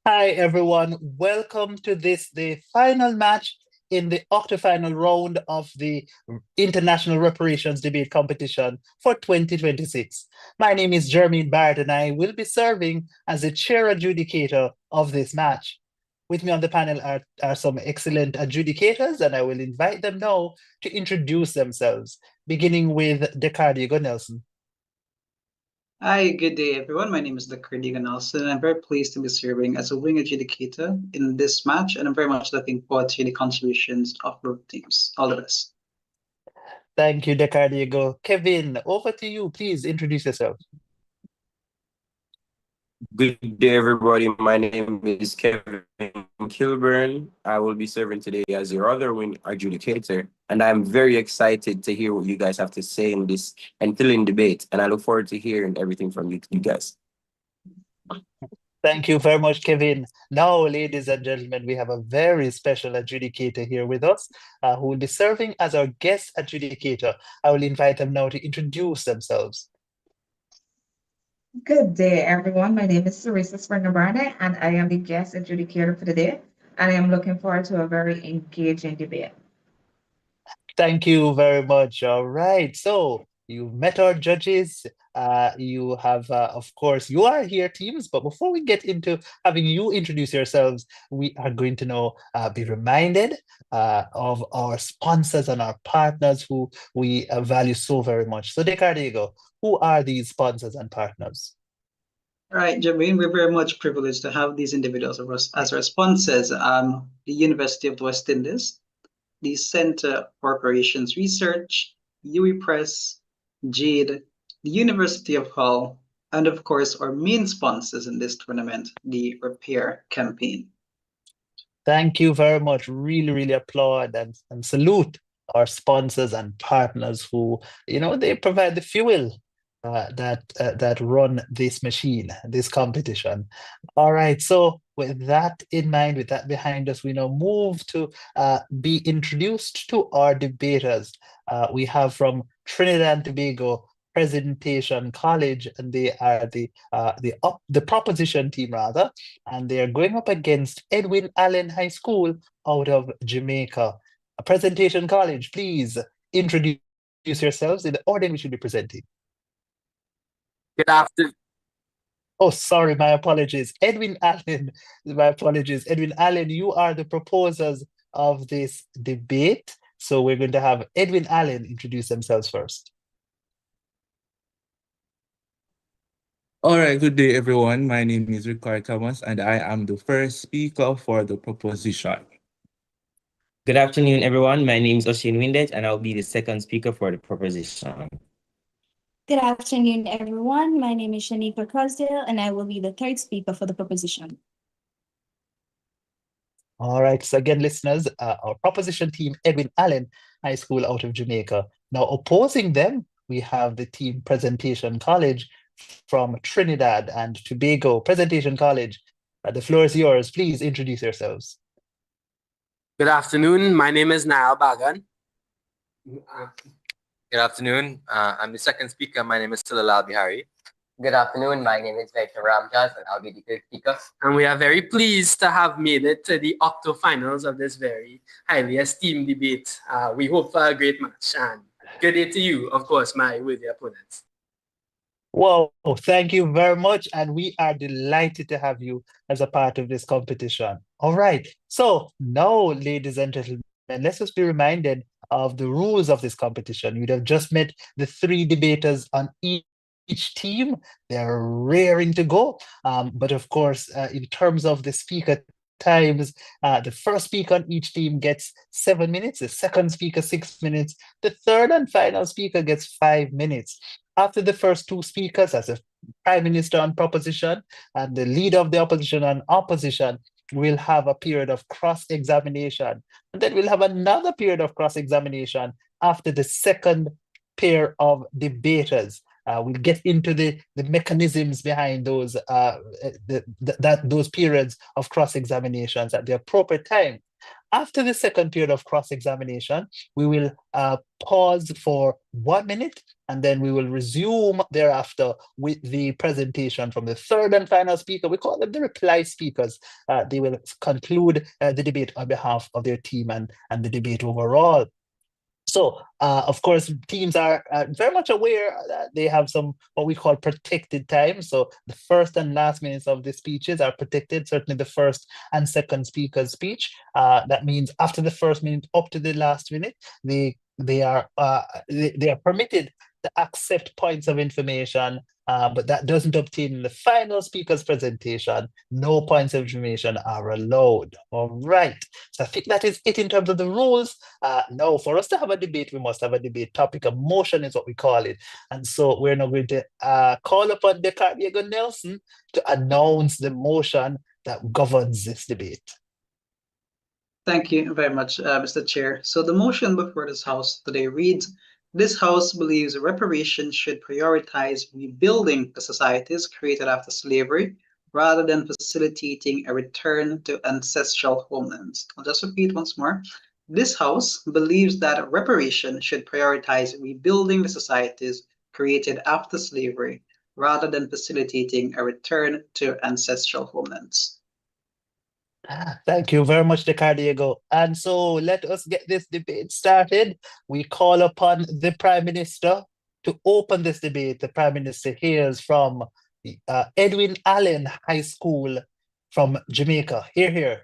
Hi, everyone. Welcome to the final match in the octo-final round of the International Reparations Debate Competition for 2026. My name is Jermaine Barrett, and I will be serving as the chair adjudicator of this match. With me on the panel are some excellent adjudicators, and I will invite them now to introduce themselves, beginning with Decardiego Nelson. Hi, good day, everyone. My name is Diego Nelson, and I'm very pleased to be serving as a wing adjudicator in this match, and I'm very much looking forward to the contributions of both teams. All the best. Thank you, Decardiego. Kevin, over to you. Please introduce yourself. Good day, everybody. My name is Kevin Kilburn. I will be serving today as your other win adjudicator, and I'm very excited to hear what you guys have to say in this and thrilling debate. And I look forward to hearing everything from you guys. Thank you very much, Kevin. Now, ladies and gentlemen, we have a very special adjudicator here with us who will be serving as our guest adjudicator. I will invite them now to introduce themselves. Good day, everyone. My name is Sarisa Springer-Barnett, and I am the guest adjudicator for the day. And I am looking forward to a very engaging debate. Thank you very much. All right. So you've met our judges. You have, of course, you are here, teams. But before we get into having you introduce yourselves, we are going to now be reminded of our sponsors and our partners who we value so very much. So, Decardiego, who are these sponsors and partners? All right, Jermaine, we're very much privileged to have these individuals as our sponsors. The University of the West Indies, the Center for Operations Research, UE Press, Jade, the University of Hull, and of course, our main sponsors in this tournament, the Repair campaign. Thank you very much. Really, really applaud and salute our sponsors and partners who, they provide the fuel that run this machine, this competition. All right. So with that in mind, with that behind us, we now move to be introduced to our debaters. We have from Trinidad and Tobago Presentation College, and they are the proposition team rather, and they are going up against Edwin Allen High School out of Jamaica. Presentation College, please introduce yourselves in the order we should be presenting. Good afternoon. Oh, sorry, my apologies. Edwin Allen, my apologies. Edwin Allen, you are the proposers of this debate. So we're going to have Edwin Allen introduce themselves first. All right, good day, everyone. My name is Ricardo Thomas, and I am the first speaker for the proposition. Good afternoon, everyone. My name is Oshin Windet, and I'll be the second speaker for the proposition. Good afternoon, everyone. My name is Shanika Crosdale, and I will be the third speaker for the proposition. All right, so again, listeners, our proposition team, Edwin Allen High School out of Jamaica. Now, opposing them, we have the team Presentation College from Trinidad and Tobago. Presentation College, the floor is yours. Please introduce yourselves. Good afternoon. My name is Niall Bagan. Good afternoon. I'm the second speaker. My name is Silalal Bihari. Good afternoon. My name is Victor Ramjas, and I'll be the third speaker. And we are very pleased to have made it to the octo-finals of this very highly esteemed debate. We hope for a great match. And good day to you, of course, my worthy opponents. Well, thank you very much. And we are delighted to have you as a part of this competition. All right. So now, ladies and gentlemen, let's just be reminded of the rules of this competition. You'd have just met the three debaters on each team. They're raring to go. But of course, in terms of the speaker times, the first speaker on each team gets 7 minutes, the second speaker 6 minutes, the third and final speaker gets 5 minutes. After the first two speakers, as a prime minister on proposition and the leader of the opposition on opposition, we'll have a period of cross-examination. And then we'll have another period of cross-examination after the second pair of debaters. We'll get into the mechanisms behind those those periods of cross-examinations at the appropriate time. After the second period of cross-examination, we will pause for 1 minute, and then we will resume thereafter with the presentation from the third and final speaker. We call them the reply speakers. They will conclude the debate on behalf of their team and the debate overall. So, of course, teams are very much aware that they have some what we call protected time. So the first and last minutes of the speeches are protected, certainly the first and second speaker's speech. That means after the first minute up to the last minute, they are permitted to accept points of information, but that doesn't obtain in the final speaker's presentation. No points of information are allowed. All right. So I think that is it in terms of the rules. Now, for us to have a debate, we must have a debate topic. A motion is what we call it. And so we're now going to call upon Diego Nelson to announce the motion that governs this debate. Thank you very much, Mr. Chair. So the motion before this House today reads, this House believes reparation should prioritize rebuilding the societies created after slavery rather than facilitating a return to ancestral homelands. I'll just repeat once more. This House believes that reparation should prioritize rebuilding the societies created after slavery rather than facilitating a return to ancestral homelands. Thank you very much, Diego. And so let us get this debate started. We call upon the Prime Minister to open this debate. The Prime Minister hails from Edwin Allen High School from Jamaica. Hear.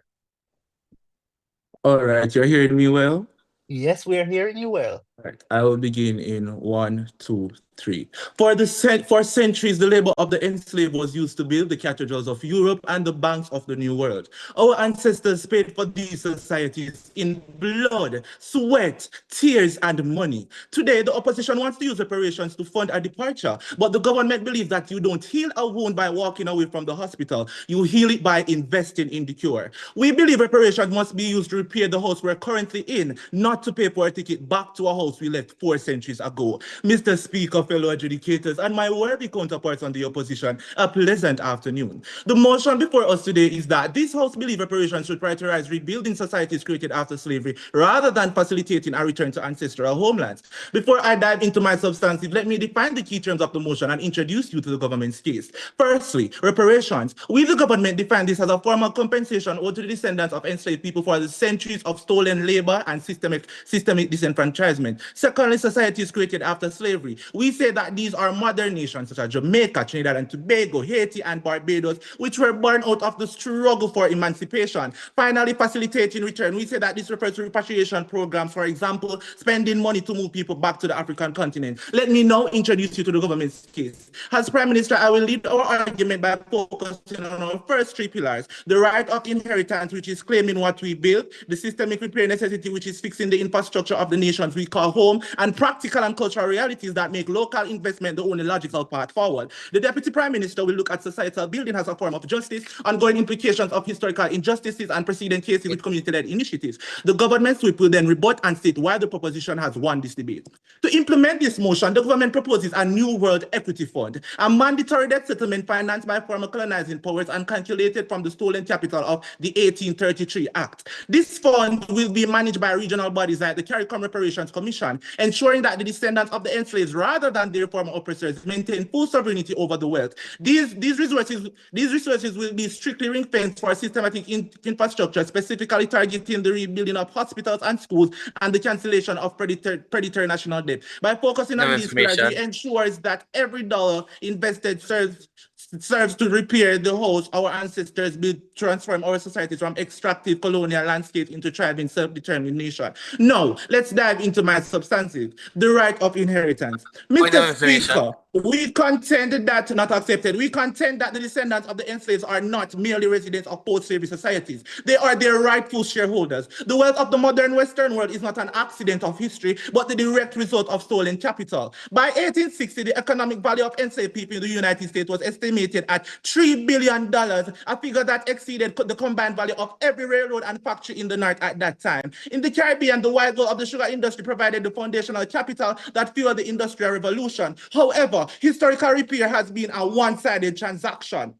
All right, you're hearing me well? Yes, we are hearing you well. All right, I will begin in 1, 2, 3. For centuries, the labor of the enslaved was used to build the cathedrals of Europe and the banks of the New World. Our ancestors paid for these societies in blood, sweat, tears, and money. Today, the opposition wants to use reparations to fund a departure, but the government believes that you don't heal a wound by walking away from the hospital. You heal it by investing in the cure. We believe reparations must be used to repair the house we're currently in, not to pay for a ticket back to a house we left 4 centuries ago. Mr. Speaker, fellow adjudicators, and my worthy counterparts on the opposition, a pleasant afternoon. The motion before us today is that this House believes reparations should prioritize rebuilding societies created after slavery rather than facilitating a return to ancestral homelands. Before I dive into my substantive, let me define the key terms of the motion and introduce you to the government's case. Firstly, reparations. We, the government, define this as a form of compensation owed to the descendants of enslaved people for the centuries of stolen labor and systemic disenfranchisement. Secondly, societies created after slavery. We say that these are modern nations such as Jamaica, Trinidad and Tobago, Haiti, and Barbados, which were born out of the struggle for emancipation. Finally, facilitating return. We say that this refers to repatriation programs, for example, spending money to move people back to the African continent. Let me now introduce you to the government's case. As Prime Minister, I will lead our argument by focusing on our first 3 pillars: the right of inheritance, which is claiming what we built; the systemic repair necessity, which is fixing the infrastructure of the nations we call home; and practical and cultural realities that make local investment the only logical path forward. The Deputy Prime Minister will look at societal building as a form of justice, ongoing implications of historical injustices, and precedent cases with community-led initiatives. The government's whip will then rebut and state why the proposition has won this debate. To implement this motion, the government proposes a New World Equity Fund, a mandatory debt settlement financed by former colonizing powers and calculated from the stolen capital of the 1833 Act. This fund will be managed by regional bodies like the CARICOM Reparations Commission, ensuring that the descendants of the enslaved, rather than the former oppressors, maintain full sovereignty over the wealth. These resources will be strictly ring-fenced for systematic infrastructure, specifically targeting the rebuilding of hospitals and schools and the cancellation of predatory national debt. By focusing on these pillars, we ensure that every dollar invested serves to repair the house our ancestors built, transform our societies from extractive colonial landscape into thriving self-determination. Now, let's dive into my substantive, the right of inheritance. Mr. Speaker, we contend that, not accepted, we contend that the descendants of the enslaved are not merely residents of post-slavery societies. They are their rightful shareholders. The wealth of the modern Western world is not an accident of history, but the direct result of stolen capital. By 1860, the economic value of enslaved people in the United States was estimated at $3 billion, a figure that exceeded the combined value of every railroad and factory in the North at that time. In the Caribbean, the white gold of the sugar industry provided the foundational capital that fueled the Industrial Revolution. However, historical repair has been a one-sided transaction.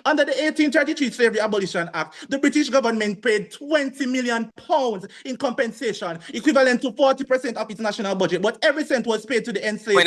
Under the 1833 Slavery Abolition Act, the British government paid £20 million in compensation, equivalent to 40% of its national budget, but every cent was paid to the enslaved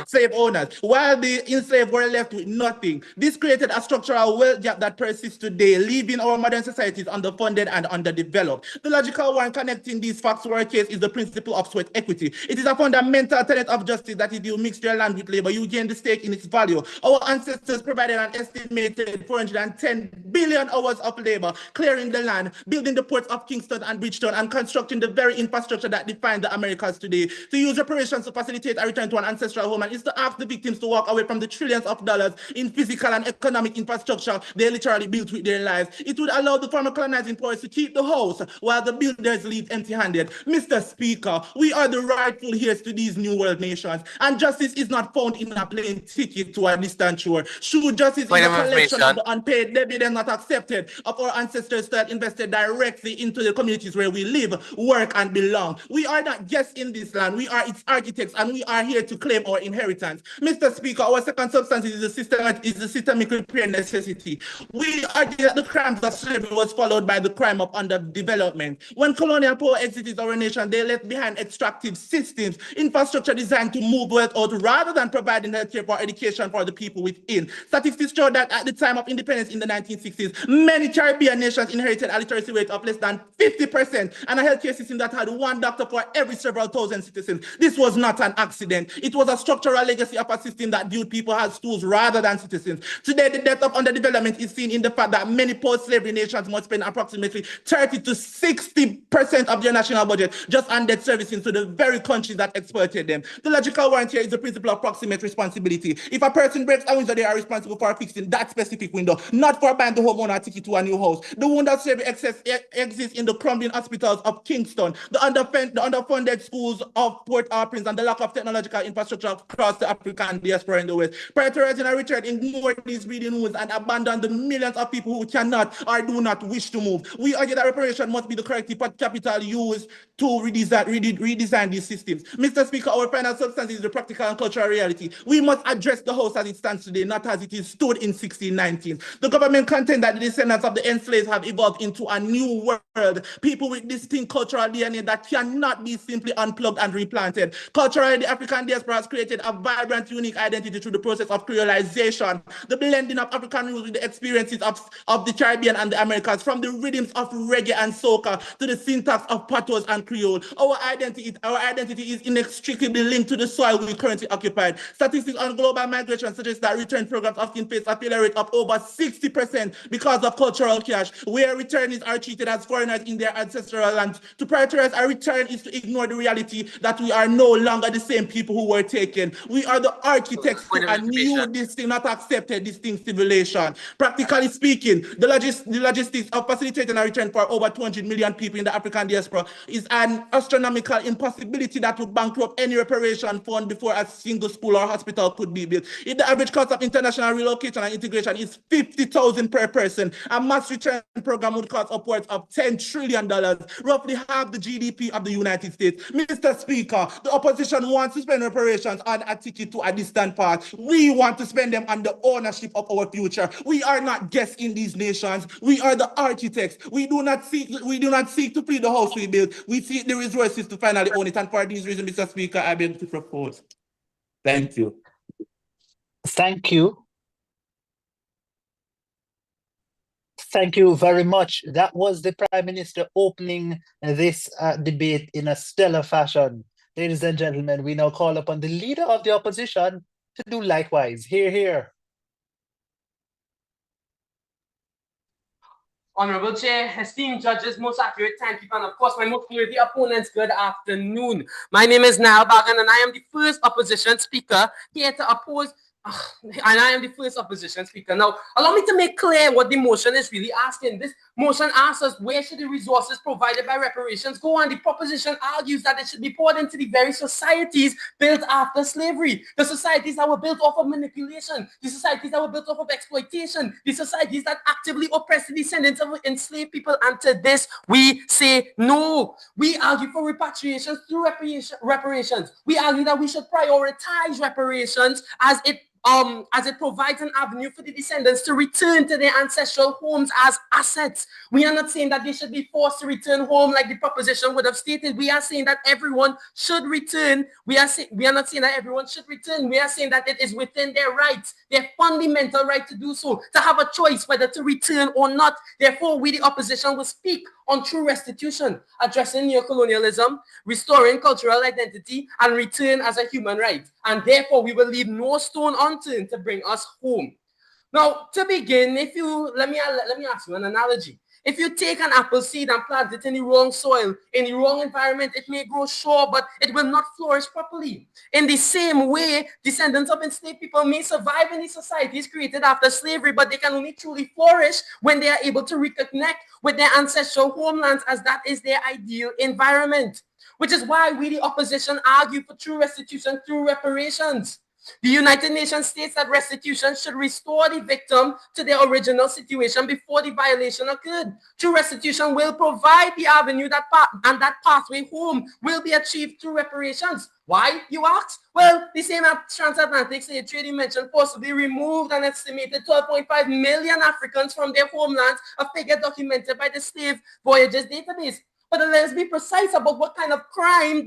slave owners, while the enslaved were left with nothing. This created a structural wealth gap that persists today, leaving our modern societies underfunded and underdeveloped. The logical one connecting these facts to our case is the principle of sweat equity. It is a fundamental tenet of justice that if you mix your land with labor, you gain the stake in its value. Our ancestors provided an estimated 410 billion hours of labor, clearing the land, building the ports of Kingston and Bridgetown, and constructing the very infrastructure that define the Americas today. To use reparations to facilitate a return to an ancestral homeland is to ask the victims to walk away from the trillions of dollars in physical and economic infrastructure they literally built with their lives. It would allow the former colonizing powers to keep the house while the builders leave empty-handed. Mr. Speaker, we are the rightful heirs to these new world nations, and justice is not found in a plane ticket to a distant shore. True justice is a collection of the unpaid dividend not accepted of our ancestors that invested directly into the communities where we live, work, and belong. We are not guests in this land. We are its architects, and we are here to claim our inheritance. Mr. Speaker, our second substance is the systemic repair necessity. We argue that the crimes of slavery was followed by the crime of underdevelopment. When colonial power exited our nation, they left behind extractive systems, infrastructure designed to move wealth out rather than providing healthcare for education for the people within. Statistics show that at the time of independence in the 1960s, many Caribbean nations inherited a literacy rate of less than 50% and a healthcare system that had one doctor for every several thousand citizens. This was not an accident. It was a structural legacy of a system that viewed people as tools rather than citizens. Today, the depth of underdevelopment is seen in the fact that many post-slavery nations must spend approximately 30 to 60% of their national budget just on debt servicing to the very countries that exploited them. The logical warrant here is the principle of proximate responsibility. If a person breaks a window, they are responsible for fixing that specific window, not for buying the homeowner a ticket to a new house. The wound of slavery exists in the crumbling hospitals of Kingston, the underfunded schools of Port-au-Prince, and the lack of technological infrastructure across the African diaspora in the West. Prioritizing a return ignored these breeding wounds and abandoned the millions of people who cannot or do not wish to move. We argue that reparation must be the corrective capital used to redesign these systems. Mr. Speaker, our final substance is the practical and cultural reality. We must address the house as it stands today, not as it is stood in 1619. The government contends that the descendants of the enslaved have evolved into a new world, people with distinct cultural DNA that cannot be simply unplugged and replanted. Culturally, the African diaspora has created a vibrant, unique identity through the process of creolization, the blending of African roots with the experiences of the Caribbean and the Americas, from the rhythms of reggae and soca to the syntax of patois and Creole. Our identity is inextricably linked to the soil we currently occupy. Statistics on global migration suggest that return programs often face a failure rate of over 60% because of cultural clash, where returnees are treated as foreigners in their ancestral lands. To prioritize a return is to ignore the reality that we are no longer the same people who were taken. We are the architects to a new, distinct, not accepted, distinct civilization. Practically speaking, the logistics of facilitating a return for over 200 million people in the African diaspora is an astronomical impossibility that would bankrupt any reparation fund before a single school or hospital could be built. If the average cost of international relocation and integration is $50,000 per person, a mass return program would cost upwards of $10 trillion, roughly half the GDP of the United States. Mr. Speaker, the opposition wants to spend reparations on a ticket to a distant past. We want to spend them on the ownership of our future. We are not guests in these nations. We are the architects. We do not seek to free the house we built. We seek the resources to finally own it. And for these reasons, Mr. Speaker, I beg to propose. Thank you. Thank you. Thank you very much. That was the Prime Minister opening this debate in a stellar fashion. Ladies and gentlemen, we now call upon the leader of the opposition to do likewise. Hear, hear. Honorable Chair, esteemed judges, most accurate timekeeper, and of course my most worthy opponents, good afternoon. My name is Niall Bagan and I am the first opposition speaker here to oppose and I am the first opposition speaker. Now, allow me to make clear what the motion is really asking. This motion asks us, where should the resources provided by reparations go? And the proposition argues that it should be poured into the very societies built after slavery. The societies that were built off of manipulation. The societies that were built off of exploitation. The societies that actively oppress the descendants of enslaved people. And to this, we say no. We argue for repatriation through reparations. We argue that we should prioritize reparations as it as it provides an avenue for the descendants to return to their ancestral homes as assets. We are not saying that they should be forced to return home like the proposition would have stated. We are saying that everyone should return. We are not saying that everyone should return. We are saying that it is within their rights, their fundamental right to do so, to have a choice whether to return or not. Therefore, we, the opposition, will speak on true restitution, addressing neocolonialism, restoring cultural identity, and return as a human right. And therefore, we will leave no stone unturned to bring us home. Now, to begin, if you let me ask you an analogy. If you take an apple seed and plant it in the wrong soil, in the wrong environment, it may grow sure, but it will not flourish properly. In the same way, descendants of enslaved people may survive in the societies created after slavery, but they can only truly flourish when they are able to reconnect with their ancestral homelands, as that is their ideal environment. Which is why we, the opposition, argue for true restitution through reparations. The United Nations states that restitution should restore the victim to their original situation before the violation occurred. True restitution will provide the avenue and that pathway home will be achieved through reparations. Why, you ask? Well, the same transatlantic slave trade you mentioned forcibly removed an estimated 12.5 million Africans from their homelands, a figure documented by the Slave Voyages database. But let's be precise about what kind of crime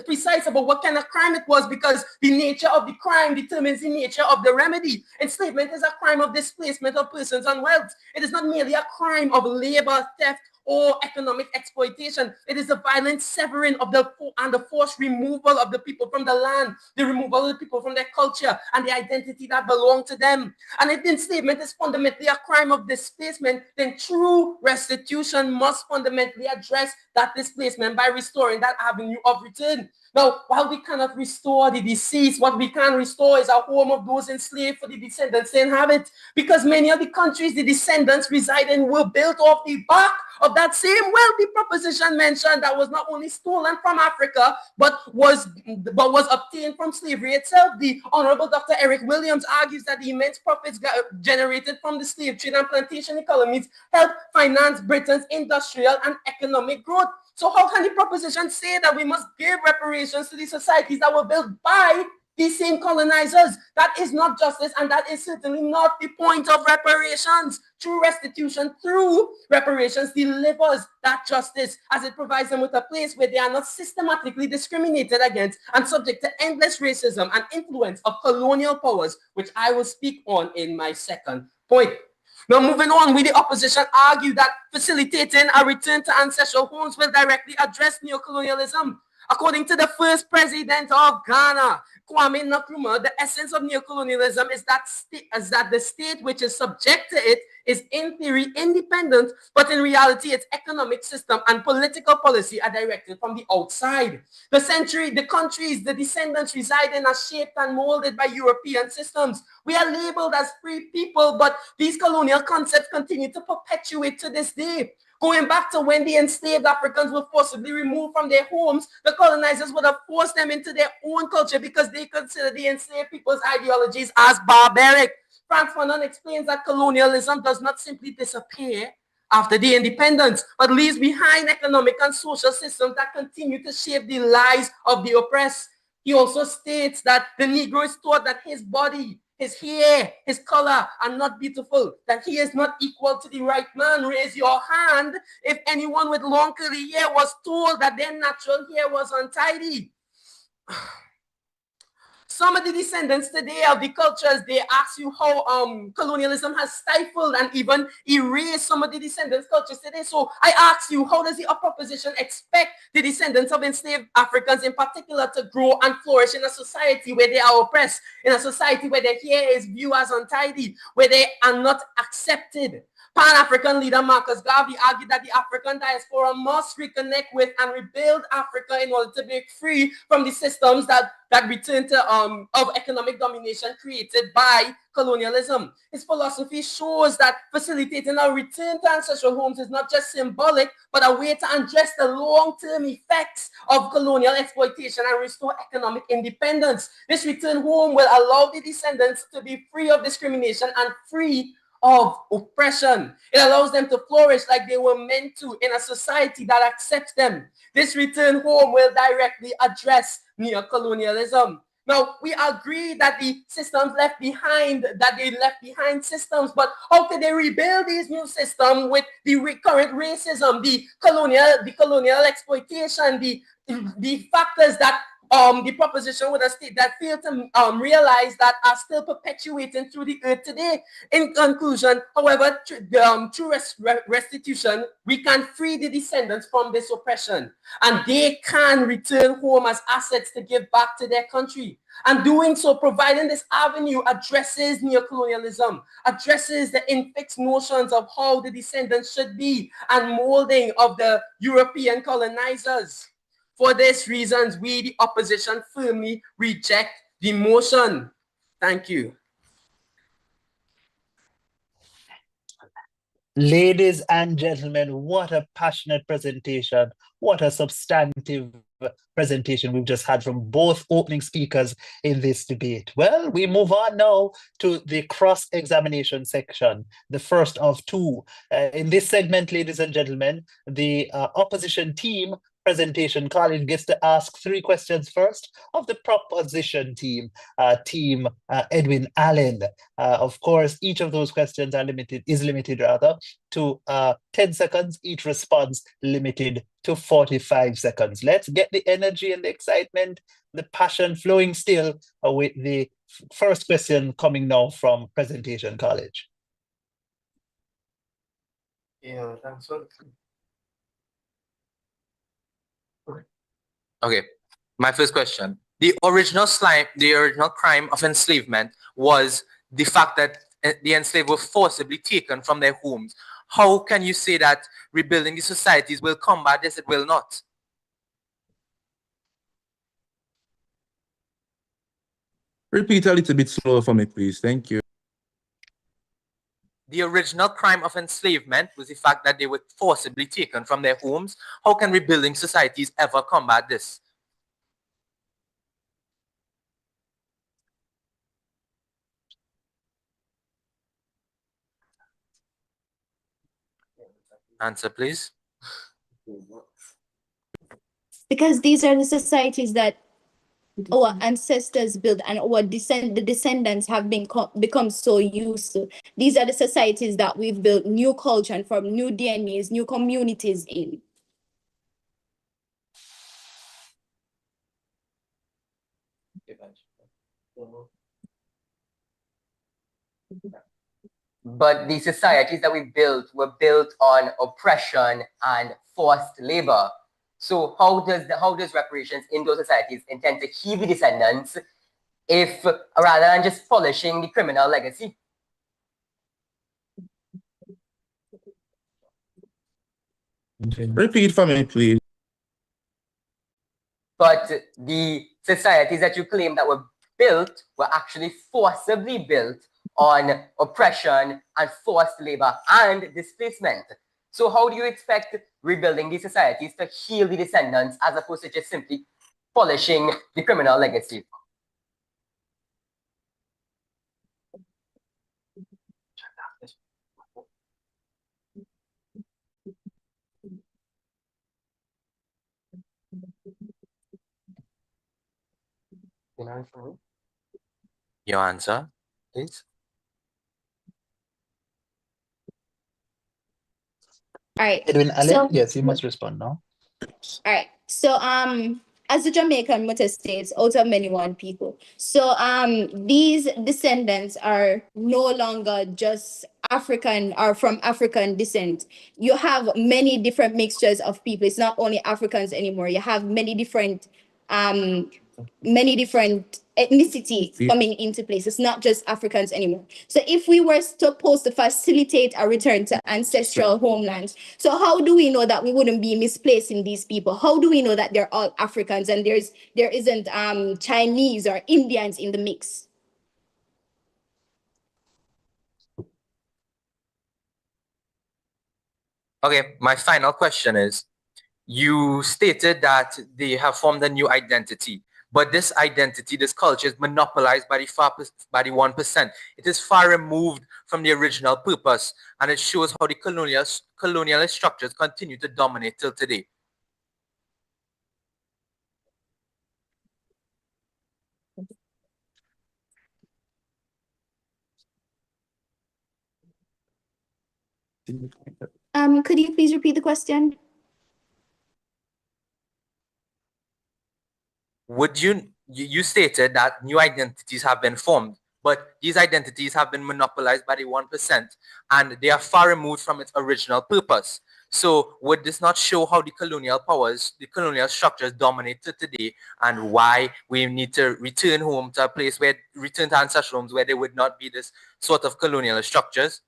precise about what kind of crime it was, because the nature of the crime determines the nature of the remedy. Enslavement is a crime of displacement of persons and wealth. It is not merely a crime of labor, theft, or economic exploitation. It is the violent severing of the forced removal of the people from the land, the removal of the people from their culture and the identity that belong to them. And if enslavement is fundamentally a crime of displacement, then true restitution must fundamentally address that displacement by restoring that avenue of return. Now, while we cannot restore the deceased, what we can restore is a home of those enslaved for the descendants to inhabit, because many of the countries the descendants reside in were built off the back of that same wealthy proposition mentioned that was not only stolen from Africa, but was obtained from slavery itself. The Honorable Dr. Eric Williams argues that the immense profits generated from the slave trade and plantation economies helped finance Britain's industrial and economic growth. So how can the proposition say that we must give reparations to the societies that were built by these same colonizers? That is not justice, and that is certainly not the point of reparations. True restitution through reparations delivers that justice, as it provides them with a place where they are not systematically discriminated against and subject to endless racism and influence of colonial powers, which I will speak on in my second point. Now, moving on, we, the opposition, argue that facilitating a return to ancestral homes will directly address neocolonialism. According to the first president of Ghana, Kwame Nkrumah, the essence of neocolonialism is that the state which is subject to it is in theory independent, but in reality its economic system and political policy are directed from the outside. The countries the descendants reside in are shaped and molded by European systems. We are labeled as free people, but these colonial concepts continue to perpetuate to this day. Going back to when the enslaved Africans were forcibly removed from their homes, the colonizers would have forced them into their own culture because they consider the enslaved people's ideologies as barbaric. Franz Fanon explains that colonialism does not simply disappear after the independence, but leaves behind economic and social systems that continue to shape the lives of the oppressed. He also states that the Negro is taught that his body, his hair, his color are not beautiful, that he is not equal to the right man. Raise your hand if anyone with long curly hair was told that their natural hair was untidy. Some of the descendants today of the cultures, they ask you how colonialism has stifled and even erased some of the descendants' cultures today. So I ask you, how does the opposition expect the descendants of enslaved Africans in particular to grow and flourish in a society where they are oppressed, in a society where their hair is viewed as untidy, where they are not accepted? Pan-African leader Marcus Garvey argued that the African diaspora must reconnect with and rebuild Africa in order to break free from the systems that return to of economic domination created by colonialism. His philosophy shows that facilitating a return to ancestral homes is not just symbolic, but a way to address the long-term effects of colonial exploitation and restore economic independence. This return home will allow the descendants to be free of discrimination and free of oppression. It allows them to flourish like they were meant to in a society that accepts them. This return home will directly address neocolonialism. Now, we agree that the systems left behind, that they left behind systems, but how could they rebuild these new systems with the current racism, the colonial exploitation, the factors that the proposition with a state that fail to realize that are still perpetuating through the earth today. In conclusion, however, through restitution, we can free the descendants from this oppression, and they can return home as assets to give back to their country. And doing so, providing this avenue addresses neocolonialism, addresses the infixed notions of how the descendants should be, and molding of the European colonizers. For these reasons, we, the opposition, firmly reject the motion. Thank you. Ladies and gentlemen, what a passionate presentation. What a substantive presentation we've just had from both opening speakers in this debate. Well, we move on now to the cross-examination section, the first of two. In this segment, ladies and gentlemen, the opposition team presentation, Colin gets to ask 3 questions first of the proposition team, Edwin Allen. Of course, each of those questions is limited to 10 seconds, each response limited to 45 seconds. Let's get the energy and the excitement, the passion flowing still with the first question coming now from Presentation College. Yeah, thanks. Okay, my first question. The original crime of enslavement was the fact that the enslaved were forcibly taken from their homes. How can you say that rebuilding the societies will combat this? It will not. Repeat a little bit slower for me, please. Thank you. The original crime of enslavement was the fact that they were forcibly taken from their homes. How can rebuilding societies ever combat this? Answer, please. Because these are the societies that our ancestors built and our the descendants have become so used to. These are the societies that we've built new culture and from new DNAs, new communities in. But the societies that we built were built on oppression and forced labor. So how does reparations in those societies intend to heal the descendants if rather than just polishing the criminal legacy? Repeat for me, please. But the societies that you claim that were built were actually forcibly built on oppression and forced labor and displacement. So how do you expect rebuilding these societies to heal the descendants as opposed to just simply polishing the criminal legacy? Your answer, please. All right. Edwin Allen, So, yes, you must respond now. all right. So as the Jamaican motto states, out of many one people. So these descendants are no longer just African or from African descent. You have many different mixtures of people. It's not only Africans anymore. You have many different ethnicity coming into place. It's not just Africans anymore. So if we were supposed to facilitate a return to ancestral homelands, so how do we know that we wouldn't be misplacing these people? How do we know that they're all Africans and there isn't Chinese or Indians in the mix? Okay, my final question is, you stated that they have formed a new identity, but this identity, this culture is monopolized by the 1%. It is far removed from the original purpose, and it shows how the colonialist structures continue to dominate till today. Could you please repeat the question? Would you stated that new identities have been formed, but these identities have been monopolized by the 1% and they are far removed from its original purpose. So would this not show how the colonial powers, the colonial structures dominated today, and why we need to return home to a place where, return to ancestral homes where there would not be this sort of colonial structures?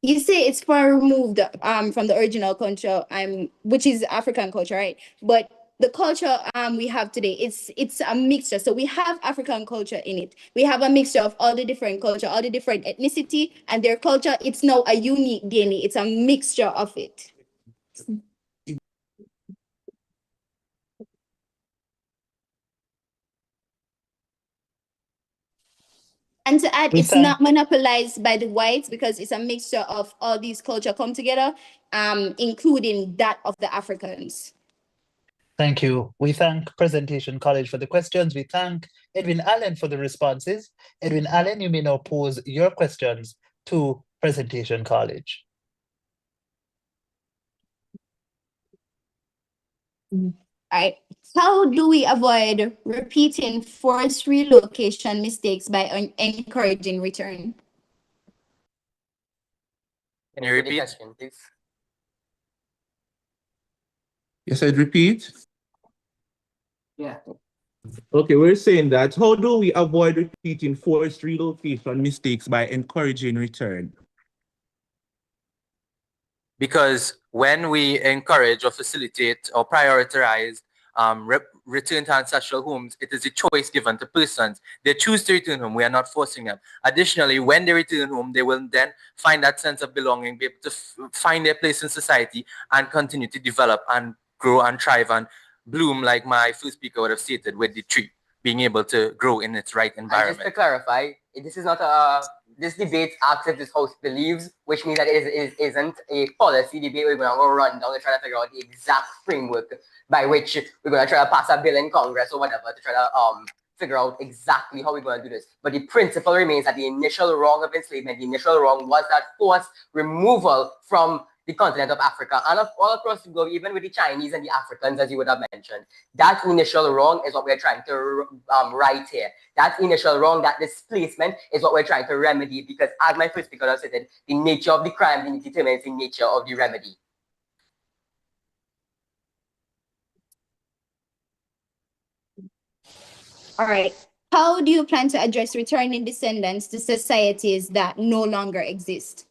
You say it's far removed from the original culture, which is African culture, right? But the culture we have today, it's a mixture. So we have African culture in it. We have a mixture of all the different culture, all the different ethnicity and their culture. It's now a unique DNA. It's a mixture of it. And to add, it's not monopolized by the whites because it's a mixture of all these culture come together, including that of the Africans. Thank you. We thank Presentation College for the questions. We thank Edwin Allen for the responses. Edwin Allen, you may now pose your questions to Presentation College. All right. How do we avoid repeating forced relocation mistakes by encouraging return? Can you repeat? Question, please? Yes, I'd repeat. Yeah. Okay, we're saying that how do we avoid repeating forced relocation mistakes by encouraging return? Because when we encourage or facilitate or prioritize return to ancestral homes, it is a choice given to persons. They choose to return home. We are not forcing them. Additionally, when they return home, they will then find that sense of belonging, be able to find their place in society and continue to develop and grow and thrive and bloom, like my first speaker would have stated, with the tree being able to grow in its right environment. And just to clarify, this is not this debate asks if this house believes, which means that it isn't a policy debate. We're going to go run down and try to figure out the exact framework by which we're going to try to pass a bill in Congress or whatever to try to figure out exactly how we're going to do this. But the principle remains that the initial wrong of enslavement, the initial wrong was that forced removal from the continent of Africa and all across the globe, even with the Chinese and the Africans, as you would have mentioned. That initial wrong is what we're trying to right here. That initial wrong, that displacement is what we're trying to remedy, because as my first speaker said, the nature of the crime determines the nature of the remedy. All right. How do you plan to address returning descendants to societies that no longer exist?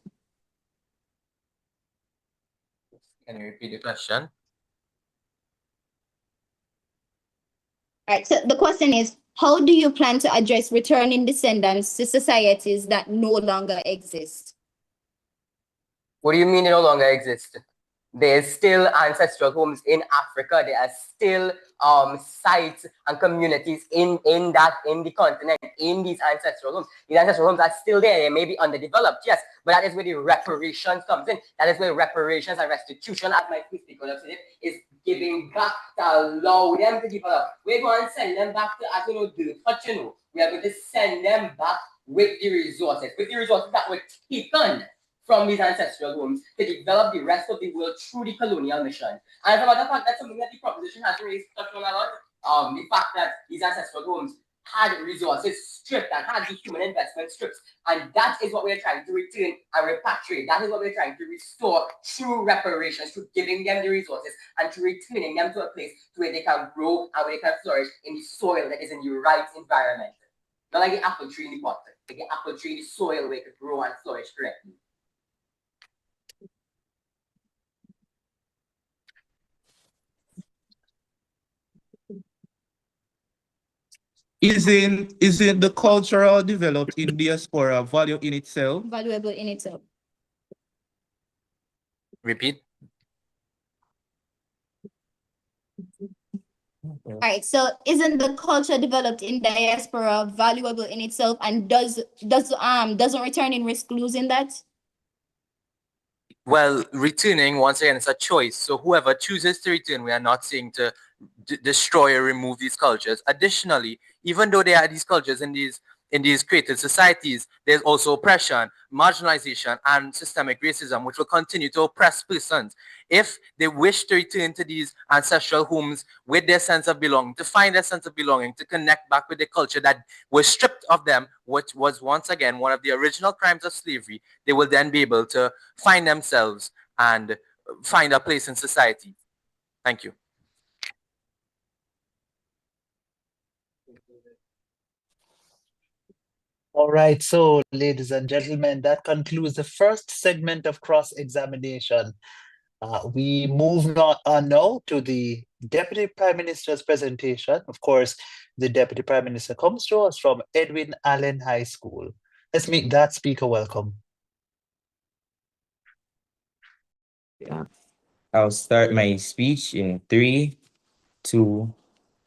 Can you repeat the question? All right, so the question is, how do you plan to address returning descendants to societies that no longer exist? What do you mean they no longer exist? There's still ancestral homes in Africa. There are still sites and communities in the continent, in these ancestral homes. These ancestral homes are still there. They may be underdeveloped, yes, but that is where the reparations comes in. That is where reparations and restitution, as my speaker said, is giving back to allow them to develop. We're going to send them back to, as you know, we are going to send them back with the resources that were taken from these ancestral homes to develop the rest of the world through the colonial mission. And as a matter of fact, that's something that the proposition has raised, touched on a lot. The fact that these ancestral homes had resources stripped and had the human investment stripped. And that is what we're trying to return and repatriate. That is what we're trying to restore through reparations, through giving them the resources and to returning them to a place where they can grow and where they can flourish in the soil that is in the right environment. Not like the apple tree in the pot, like the apple tree in the soil where it could grow and flourish correctly. Isn't the cultural developed in diaspora value in itself? Valuable in itself. Repeat. All right, so isn't the culture developed in diaspora valuable in itself, and doesn't returning risk losing that? Well, returning, once again, it's a choice. So whoever chooses to return, we are not saying to destroy or remove these cultures. Additionally, even though there are these cultures in these created societies, there's also oppression, marginalization, and systemic racism, which will continue to oppress persons. If they wish to return to these ancestral homes with their sense of belonging, to find their sense of belonging, to connect back with the culture that was stripped of them, which was once again one of the original crimes of slavery, they will then be able to find themselves and find a place in society. Thank you. All right, so ladies and gentlemen, that concludes the first segment of cross-examination. We move on now to the Deputy Prime Minister's presentation. Of course, the Deputy Prime Minister comes to us from Edwin Allen High School. Let's make that speaker welcome. Yeah. I'll start my speech in 3, 2,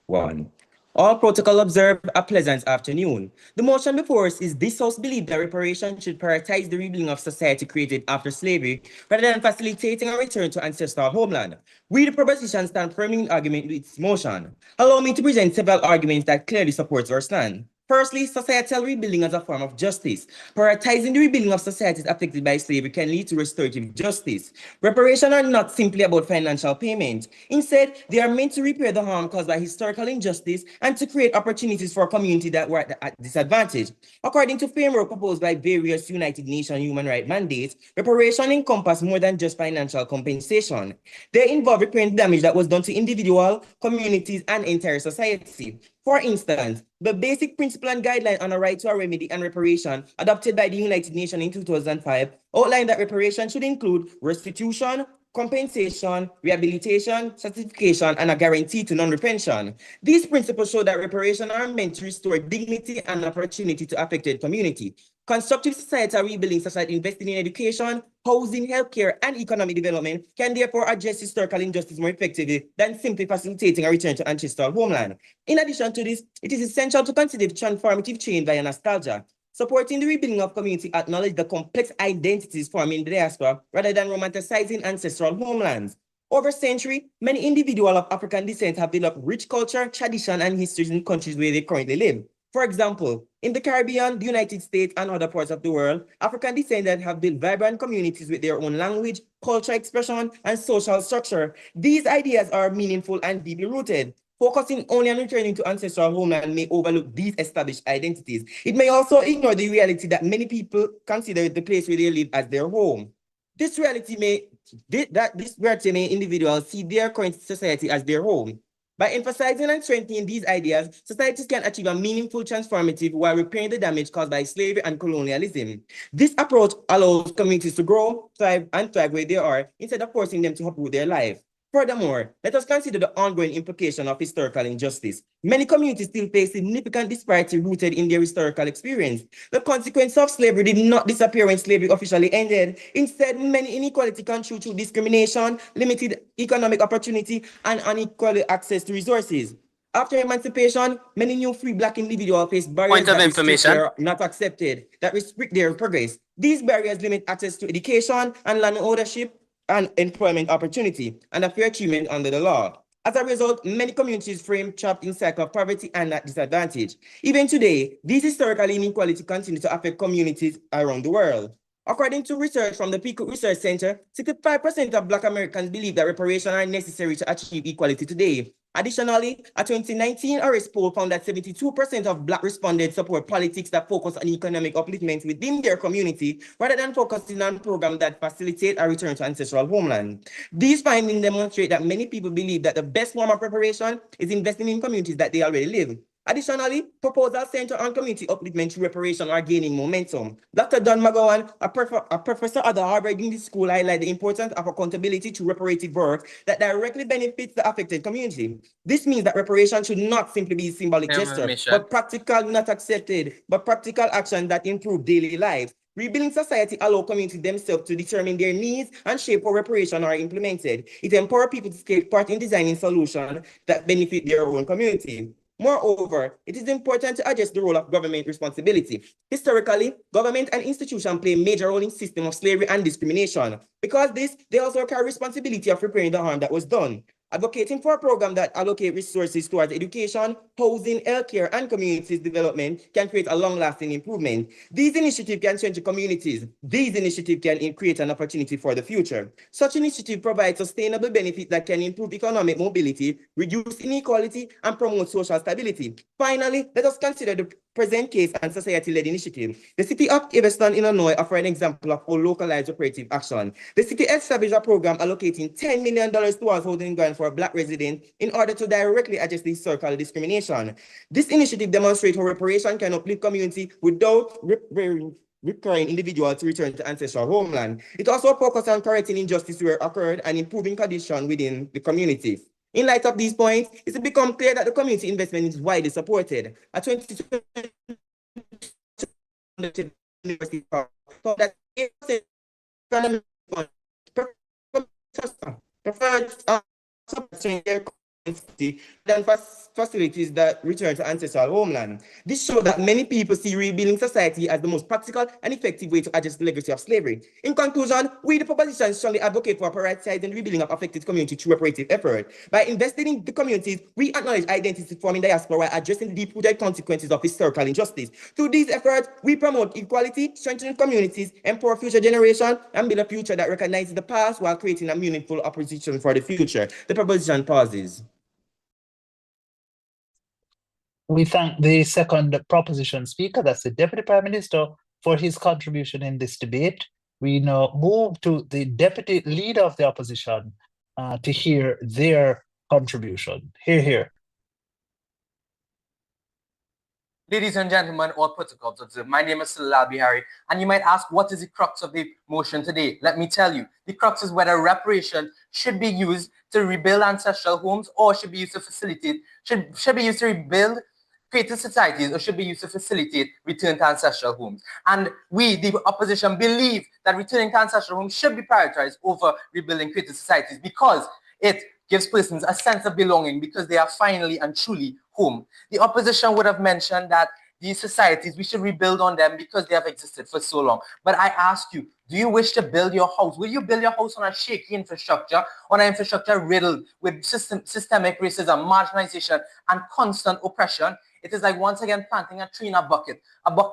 1. All protocol observed a pleasant afternoon. The motion before us is this House believed that reparation should prioritize the rebuilding of society created after slavery rather than facilitating a return to ancestral homeland. We, the proposition, stand firmly in argument with its motion. Allow me to present several arguments that clearly support our stand. Firstly, societal rebuilding as a form of justice. Prioritizing the rebuilding of societies affected by slavery can lead to restorative justice. Reparations are not simply about financial payment. Instead, they are meant to repair the harm caused by historical injustice and to create opportunities for communities that were at disadvantage. According to framework proposed by various United Nations human rights mandates, reparation encompass more than just financial compensation. They involve repairing damage that was done to individuals, communities, and entire society. For instance, the basic principle and guideline on a right to a remedy and reparation adopted by the United Nations in 2005 outlined that reparation should include restitution, compensation, rehabilitation, certification, and a guarantee to non-repetition. These principles show that reparations are meant to restore dignity and opportunity to affected community. Constructive societal rebuilding, such as investing in education, housing, healthcare, and economic development, can therefore address historical injustice more effectively than simply facilitating a return to ancestral homeland. In addition to this, it is essential to consider transformative change via nostalgia. Supporting the rebuilding of community acknowledge the complex identities forming the diaspora rather than romanticizing ancestral homelands. Over centuries, many individuals of African descent have developed rich culture, tradition, and histories in countries where they currently live. For example, in the Caribbean, the United States, and other parts of the world, African descendants have built vibrant communities with their own language, culture expression, and social structure. These ideas are meaningful and deeply rooted. Focusing only on returning to ancestral homeland may overlook these established identities. It may also ignore the reality that many people consider the place where they live as their home. This reality may individuals see their current society as their home. By emphasizing and strengthening these ideas, societies can achieve a meaningful transformative while repairing the damage caused by slavery and colonialism. This approach allows communities to grow, thrive where they are, instead of forcing them to uproot their life. Furthermore, let us consider the ongoing implication of historical injustice. Many communities still face significant disparity rooted in their historical experience. The consequence of slavery did not disappear when slavery officially ended. Instead, many inequality contribute through discrimination, limited economic opportunity, and unequal access to resources. After emancipation, many new free Black individuals face barriers not accepted, that restrict their progress. These barriers limit access to education and land ownership, and employment opportunity, and a fair treatment under the law. As a result, many communities frame trapped in cycle of poverty and at disadvantage. Even today, these historical inequality continue to affect communities around the world. According to research from the Peacock Research Center, 65% of Black Americans believe that reparations are necessary to achieve equality today. Additionally, a 2019 Harris poll found that 72% of Black respondents support politics that focus on economic upliftment within their community rather than focusing on programs that facilitate a return to ancestral homeland. These findings demonstrate that many people believe that the best form of preparation is investing in communities that they already live. Additionally, proposals centered on community upliftment through reparation are gaining momentum. Dr. Don McGowan, a professor at the Harvard Unity School, highlighted the importance of accountability to reparative work that directly benefits the affected community. This means that reparation should not simply be a symbolic gesture, but practical, not accepted, but practical action that improve daily lives. Rebuilding society allows communities themselves to determine their needs and shape how reparations are implemented. It empowers people to take part in designing solutions that benefit their own community. Moreover, it is important to address the role of government responsibility. Historically, government and institutions play a major role in system of slavery and discrimination. Because this, they also carry responsibility of repairing the harm that was done. Advocating for a program that allocate resources towards education, housing, healthcare, and communities development can create a long-lasting improvement. These initiatives can strengthen communities. These initiatives can create an opportunity for the future. Such initiatives provide sustainable benefits that can improve economic mobility, reduce inequality, and promote social stability. Finally, let us consider the present case and society-led initiative. The city of Evanston, Illinois, offer an example of all localized operative action. The city established a program allocating $10 million towards housing grant for Black residents in order to directly address the historical discrimination. This initiative demonstrates how reparation can uplift community without requiring individuals to return to ancestral homeland. It also focuses on correcting injustice where occurred and improving conditions within the community. In light of these points, it's become clear that the community investment is widely supported. A 2020 university found that 8% economic preferred than facilities that return to ancestral homeland. This shows that many people see rebuilding society as the most practical and effective way to address the legacy of slavery. In conclusion, we the proposition strongly advocate for prioritizing rebuilding of affected communities through reparative effort. By investing in the communities, we acknowledge identity forming diaspora while addressing the deep-rooted consequences of historical injustice. Through these efforts, we promote equality, strengthen communities, empower future generations, and build a future that recognizes the past while creating a meaningful opposition for the future. The proposition pauses. We thank the second proposition speaker, that's the Deputy Prime Minister, for his contribution in this debate. We now move to the Deputy Leader of the Opposition to hear their contribution. Hear. Ladies and gentlemen, all protocols observed. My name is Salal Bihari, and you might ask, what is the crux of the motion today? Let me tell you. The crux is whether reparation should be used to rebuild ancestral homes or should be used to facilitate, should be used to rebuild creative societies or should be used to facilitate return to ancestral homes. And we, the opposition, believe that returning to ancestral homes should be prioritized over rebuilding creative societies because it gives persons a sense of belonging because they are finally and truly home. The opposition would have mentioned that these societies, we should rebuild on them because they have existed for so long. But I ask you, do you wish to build your house? Will you build your house on a shaky infrastructure, on an infrastructure riddled with systemic racism, marginalization, and constant oppression? It is like once again planting a tree in a bucket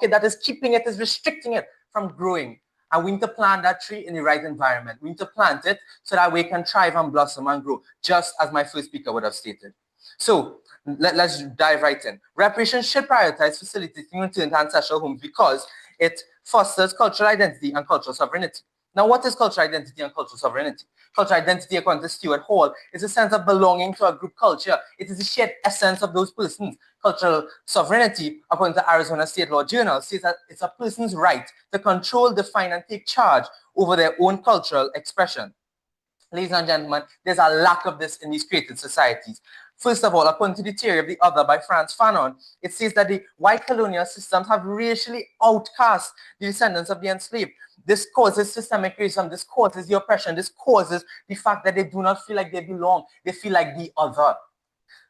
that is keeping it, is restricting it from growing. And we need to plant that tree in the right environment. We need to plant it so that we can thrive and blossom and grow, just as my first speaker would have stated. So let's dive right in. Reparation should prioritize facilitating return to ancestral homes because it fosters cultural identity and cultural sovereignty. Now, what is cultural identity and cultural sovereignty? Cultural identity, according to Stuart Hall, is a sense of belonging to a group culture. It is the shared essence of those persons. Cultural sovereignty, according to Arizona State Law Journal, says that it's a person's right to control, define, and take charge over their own cultural expression. Ladies and gentlemen, there's a lack of this in these created societies. First of all, according to the theory of the other by Frantz Fanon, it says that the white colonial systems have racially outcast the descendants of the enslaved. This causes systemic racism, this causes the oppression, this causes the fact that they do not feel like they belong, they feel like the other.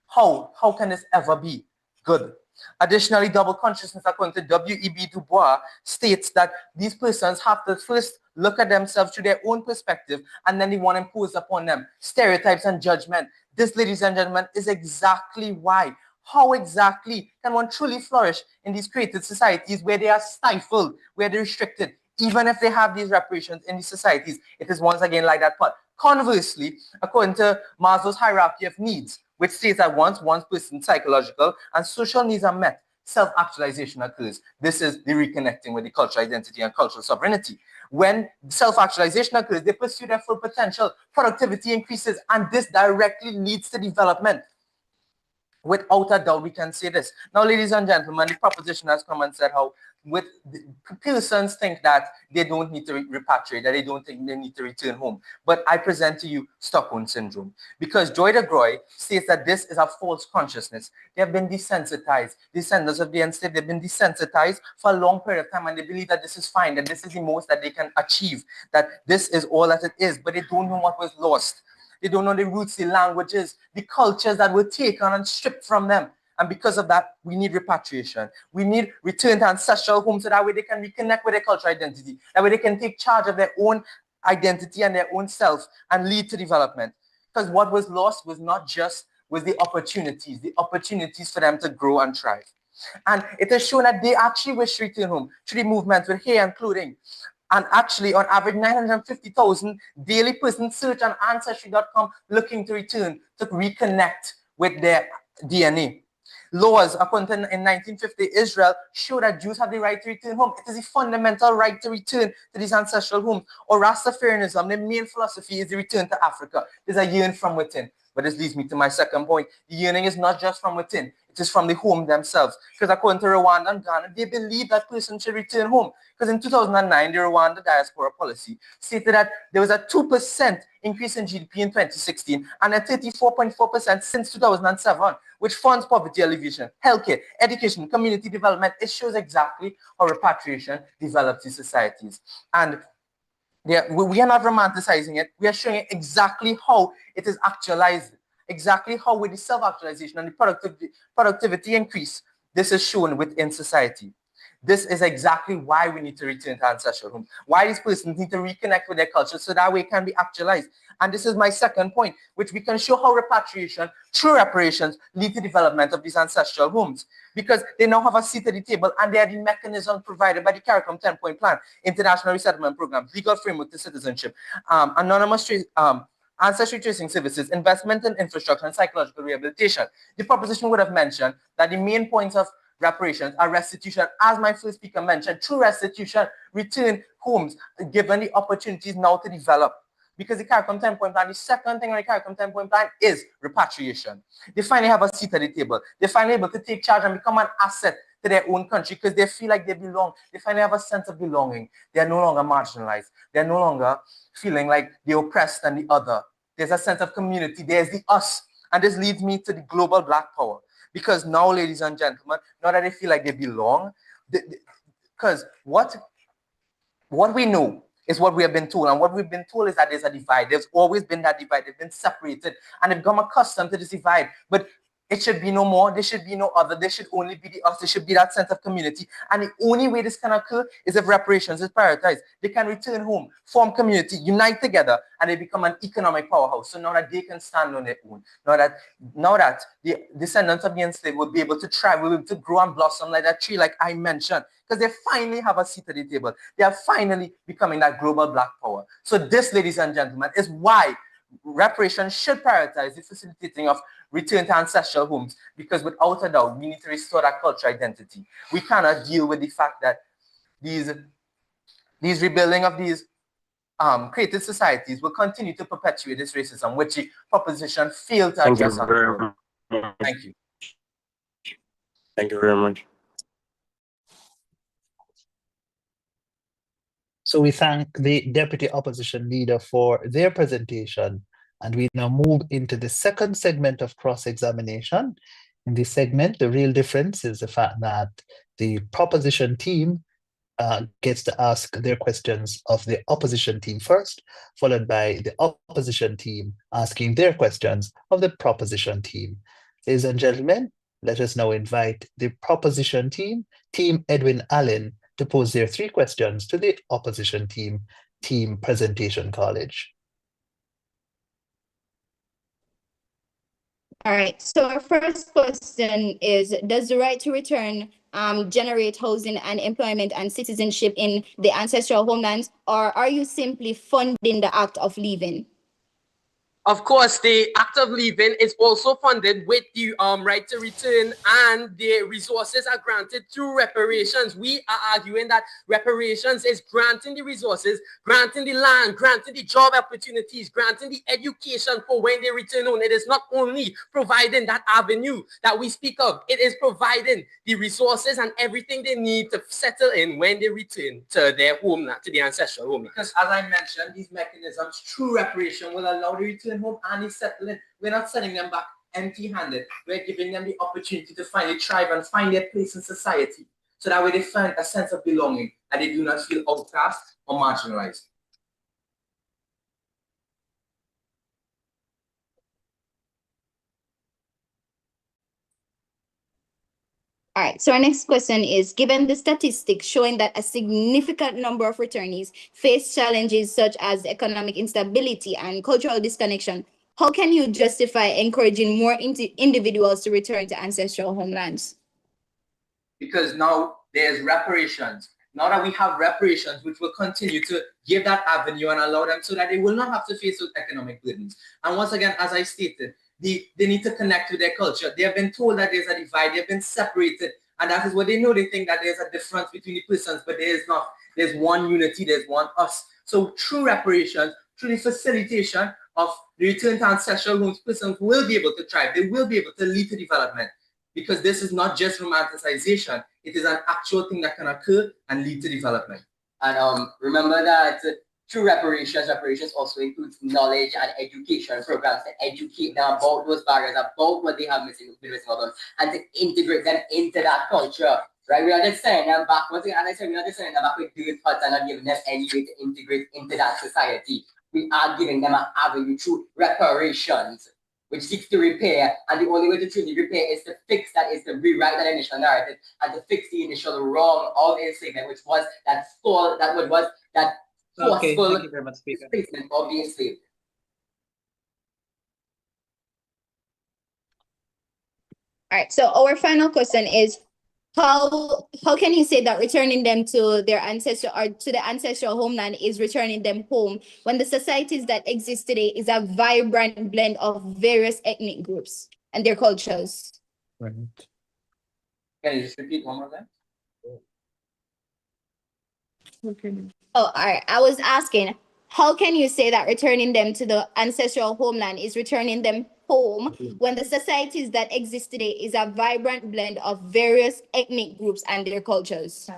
How can this ever be good? Additionally, double consciousness, according to W.E.B. Du Bois, states that these persons have to first look at themselves through their own perspective, and then they want to impose upon them stereotypes and judgment. This, ladies and gentlemen, is exactly why. How exactly can one truly flourish in these created societies where they are stifled, where they're restricted, even if they have these reparations in these societies? It is once again like that part. Conversely, according to Maslow's hierarchy of needs, which states that once one person's psychological and social needs are met, self-actualization occurs. This is the reconnecting with the cultural identity and cultural sovereignty. When self-actualization occurs, they pursue their full potential, productivity increases, and this directly leads to development. Without a doubt, we can say this. Now, ladies and gentlemen, the proposition has come and said how persons think that they don't need to repatriate, that they don't think they need to return home. But I present to you Stockholm Syndrome. Because Joy de Groy states that this is a false consciousness. They have been desensitized. Descendants of the enslaved, they've been desensitized for a long period of time, and they believe that this is fine, that this is the most that they can achieve, that this is all that it is, but they don't know what was lost. They don't know the roots, the languages, the cultures that were taken and stripped from them. And because of that, we need repatriation. We need return to ancestral homes so that way they can reconnect with their cultural identity. That way they can take charge of their own identity and their own self and lead to development. Because what was lost was not just the opportunities for them to grow and thrive. And it has shown that they actually wish to return home through the movement with hair and clothing. And actually, on average, 950,000 daily persons search on Ancestry.com looking to return, to reconnect with their DNA. Laws appointed in 1950 Israel show that Jews have the right to return home. It is a fundamental right to return to these ancestral homes. Or Rastafarianism, the main philosophy is the return to Africa. There's a yearn from within. But this leads me to my second point. The yearning is not just from within. It is from the home themselves. Because according to Rwanda and Ghana, they believe that person should return home. Because in 2009, the Rwanda diaspora policy stated that there was a 2% increase in GDP in 2016 and a 34.4% since 2007, which funds poverty alleviation, healthcare, education, community development. It shows exactly how repatriation develops these societies. And we are not romanticizing it. We are showing it exactly how it is actualized, exactly how with the self-actualization and the productivity increase, this is shown within society. This is exactly why we need to return to ancestral home, why these persons need to reconnect with their culture so that way it can be actualized. And this is my second point, which we can show how repatriation through reparations lead to development of these ancestral homes, because they now have a seat at the table and they are the mechanism provided by the CARICOM 10-point plan, international resettlement programs, legal framework to citizenship, anonymous ancestry tracing services, investment in infrastructure, and psychological rehabilitation. The proposition would have mentioned that the main points of reparations are restitution, as my first speaker mentioned, through restitution, return homes, given the opportunities now to develop. Because the CARICOM 10-point plan, the second thing on the CARICOM 10-point plan is repatriation. They finally have a seat at the table. They're finally able to take charge and become an asset to their own country because they feel like they belong. They finally have a sense of belonging. They are no longer marginalized. They're no longer feeling like the oppressed and the other. There's a sense of community. There's the us. And this leads me to the global Black power. Because now, ladies and gentlemen, now that they feel like they belong, because what we know is what we have been told. And what we've been told is that there's a divide. There's always been that divide. They've been separated. And they've become accustomed to this divide. But it should be no more. There should be no other. There should only be the us. There should be that sense of community. And the only way this can occur is if reparations is prioritized. They can return home, form community, unite together, and they become an economic powerhouse. So now that they can stand on their own, now that the descendants of the enslaved will be able to thrive, will be able to grow and blossom like that tree, like I mentioned, because they finally have a seat at the table. They are finally becoming that global Black power. So this, ladies and gentlemen, is why reparations should prioritize the facilitating of return to ancestral homes, because without a doubt, we need to restore that cultural identity. We cannot deal with the fact that these rebuilding of these created societies will continue to perpetuate this racism, which the proposition failed to Thank you address at very all. much. Thank you. Thank you very much. So we thank the Deputy Opposition Leader for their presentation, and we now move into the second segment of cross-examination. In this segment, the real difference is the fact that the proposition team gets to ask their questions of the opposition team first, followed by the opposition team asking their questions of the proposition team. Ladies and gentlemen, let us now invite the proposition team, Team Edwin Allen, to pose their 3 questions to the opposition team, Team Presentation College. All right, so our first question is, does the right to return generate housing and employment and citizenship in the ancestral homelands, or are you simply funding the act of leaving? Of course, the act of leaving is also funded with the right to return, and the resources are granted through reparations. We are arguing that reparations is granting the resources, granting the land, granting the job opportunities, granting the education for when they return home. It is not only providing that avenue that we speak of, it is providing the resources and everything they need to settle in when they return to their home, to the ancestral home. Because as I mentioned, these mechanisms through reparation will allow the return home and the settling. We're not sending them back empty-handed. We're giving them the opportunity to finally thrive and find their place in society. So that way they find a sense of belonging and they do not feel outcast or marginalized. All right, so our next question is, given the statistics showing that a significant number of returnees face challenges such as economic instability and cultural disconnection, how can you justify encouraging more individuals to return to ancestral homelands? Because now there's reparations. Now that we have reparations, which will continue to give that avenue and allow them so that they will not have to face those economic burdens. And once again, as I stated, they need to connect with their culture. They have been told that there's a divide, they've been separated, and that is what they know. They think that there's a difference between the persons, but there is not. There's one unity, there's one us. So through reparations, through the facilitation of the return to ancestral homes, persons will be able to thrive. They will be able to lead to development. Because this is not just romanticization, it is an actual thing that can occur and lead to development. And remember that through reparations also includes knowledge and education programs to educate them about those barriers, about what they have been missing out on, and to integrate them into that culture. Right? We are just sending them back. Once again, as I said, we're not just sending them back with dirt huts and not giving them any way to integrate into that society. We are giving them an avenue through reparations, which seeks to repair, and the only way to truly repair is to fix that, is to rewrite that initial narrative and to fix the initial wrong of enslavement, which was that forceful displacement of the enslaved. All right, so our final question is, how can you say that returning them to their ancestral or to the ancestral homeland is returning them home when the societies that exist today is a vibrant blend of various ethnic groups and their cultures? Right. Can you just repeat one more time? Oh, all right. I was asking, how can you say that returning them to the ancestral homeland is returning them home when the societies that exist today is a vibrant blend of various ethnic groups and their cultures?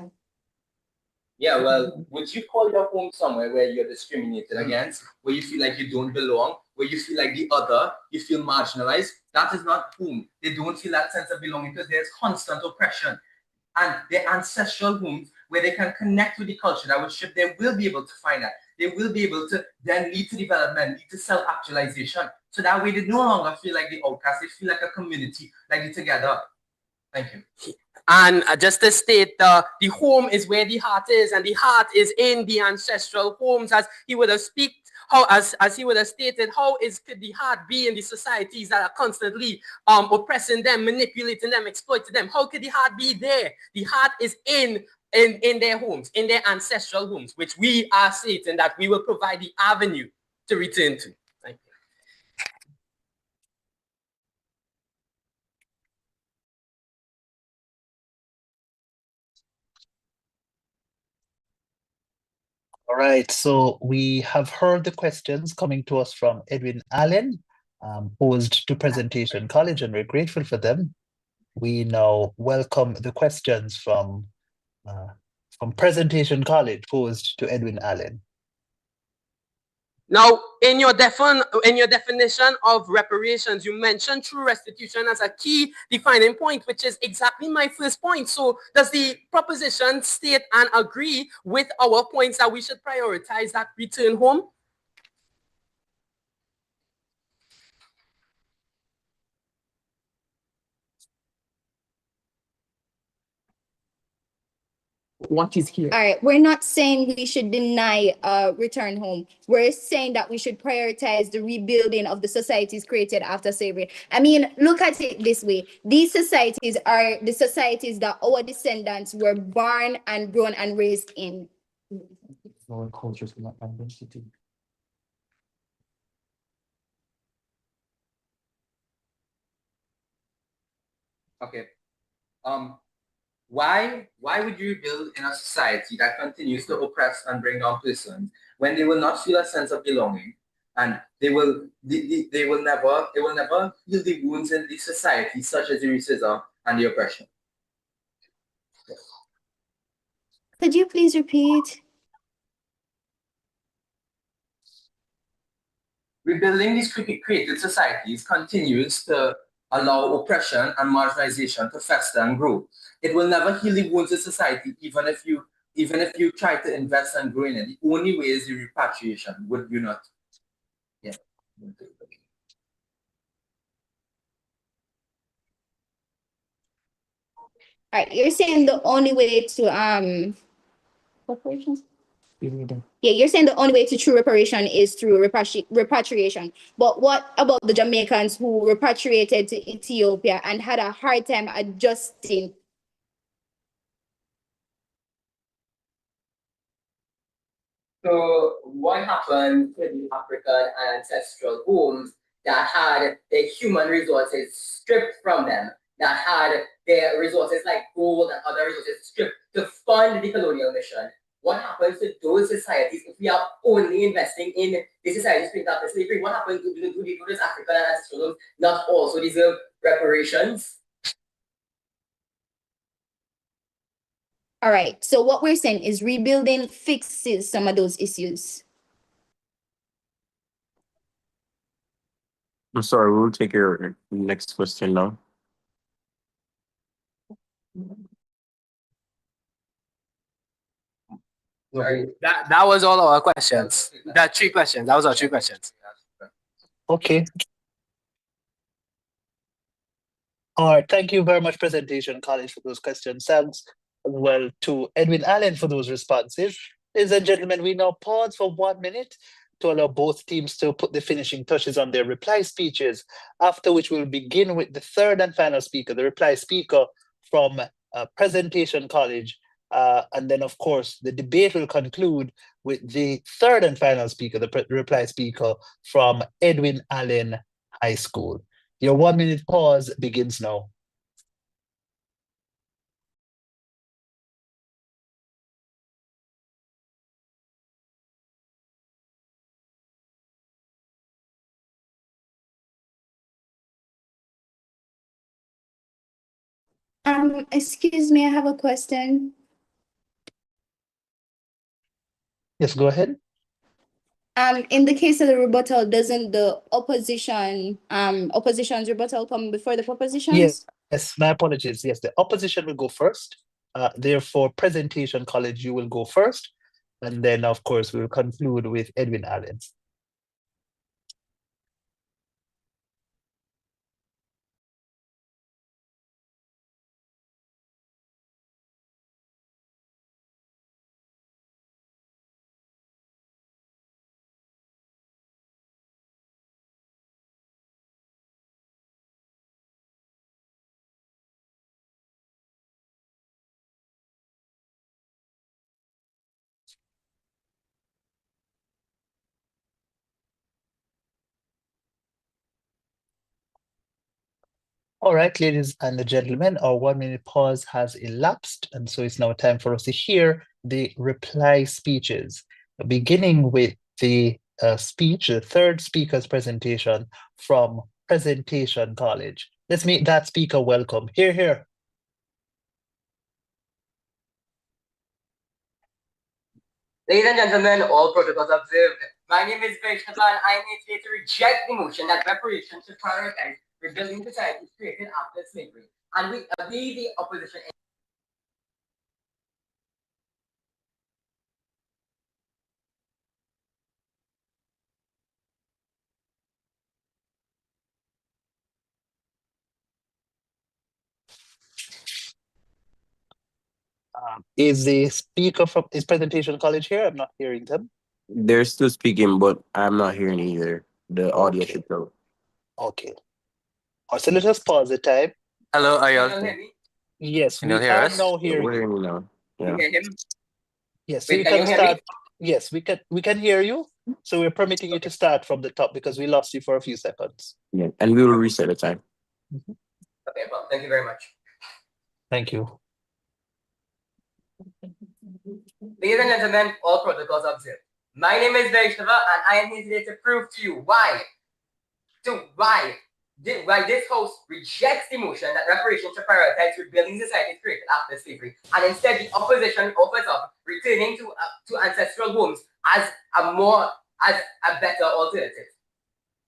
Yeah, well, would you call your home somewhere where you're discriminated against, where you feel like you don't belong, where you feel like the other, you feel marginalized? That is not home. They don't feel that sense of belonging because there's constant oppression. And their ancestral homes where they can connect with the culture that will shift, they will be able to find that. They will be able to then lead to development, lead to self-actualization. So that way they no longer feel like the outcast, they feel like a community, like they're together. Thank you. And just to state, the home is where the heart is, and the heart is in the ancestral homes, as he would have as he would have stated. Could the heart be in the societies that are constantly oppressing them, manipulating them, exploiting them? How could the heart be there? The heart is in their homes, in their ancestral homes, which we are stating that we will provide the avenue to return to. Thank you. All right, so we have heard the questions coming to us from Edwin Allen, posed to Presentation College, and we're grateful for them. We now welcome the questions from Presentation College posed to Edwin Allen. Now, in your definition of reparations, you mentioned true restitution as a key defining point, which is exactly my first point. So does the proposition state and agree with our points that we should prioritize that return home? What is here? All right, we're not saying we should deny return home. We're saying that we should prioritize the rebuilding of the societies created after slavery. I mean, look at it this way. These societies are the societies that our descendants were born and grown and raised in. Our cultures not identity. Okay. Why would you build in a society that continues to oppress and bring down persons when they will not feel a sense of belonging, and they will never heal the wounds in the society, such as the racism and the oppression? Could you please repeat? Rebuilding these created societies continues to allow oppression and marginalization to fester and grow. It will never heal the wounds of society, even if you try to invest and grow in it. The only way is the repatriation. Would you not? Yeah. All right, you're saying the only way to reparations? Yeah, you're saying the only way to true reparation is through repatriation. But what about the Jamaicans who repatriated to Ethiopia and had a hard time adjusting? So what happened to the African ancestral homes that had their human resources stripped from them, that had their resources like gold and other resources stripped to fund the colonial mission? What happens to those societies if we are only investing in the societies built after slavery? What happens to those African ancestral homes not also deserve reparations? All right, so what we're saying is rebuilding fixes some of those issues. I'm sorry, we'll take your next question now. That was all our questions. That 3 questions. That was our 3 questions. Okay. All right. Thank you very much, Presentation College, for those questions. Thanks as well to Edwin Allen for those responses. Ladies and gentlemen, we now pause for 1 minute to allow both teams to put the finishing touches on their reply speeches, after which we'll begin with the third and final speaker, the reply speaker from Presentation College. And then, of course, the debate will conclude with the third and final speaker, the reply speaker from Edwin Allen High School. Your 1 minute pause begins now. Excuse me, I have a question. Yes, go ahead. In the case of the rebuttal, doesn't the opposition's rebuttal come before the propositions? Yes, my apologies. Yes, the opposition will go first. Therefore, Presentation College, you will go first. And then, of course, we will conclude with Edwin Allen. All right, ladies and gentlemen, our 1 minute pause has elapsed, and so it's now time for us to hear the reply speeches, beginning with the speech, the third speaker's presentation from Presentation College. Let's make that speaker welcome. Hear, hear. Ladies and gentlemen, all protocols observed. My name is Vaishnav and I am here to reject the motion that reparations should prioritize rebuilding societies created after slavery. And we the opposition. Is the speaker from is Presentation College here? I'm not hearing them. They're still speaking, but I'm not hearing either. The audio Okay. should go. Okay. So let us pause the time. Hello, are you all Can you hear me? Yes, Can you we hear are us? now hearing We're you. hearing you now. You Yeah. hear him? Yes, so Wait, you can can you hear me? start. Yes, we can hear you. So we're permitting you to start from the top because we lost you for a few seconds. Yeah. And we will reset the time. Okay, well, thank you very much. Thank you. Ladies and gentlemen, all protocols observed. My name is Vaishnava and I am here today to prove to you why this House rejects the motion that reparations should prioritize rebuilding societies created after slavery, and instead the opposition offers up returning to ancestral homes as a better alternative.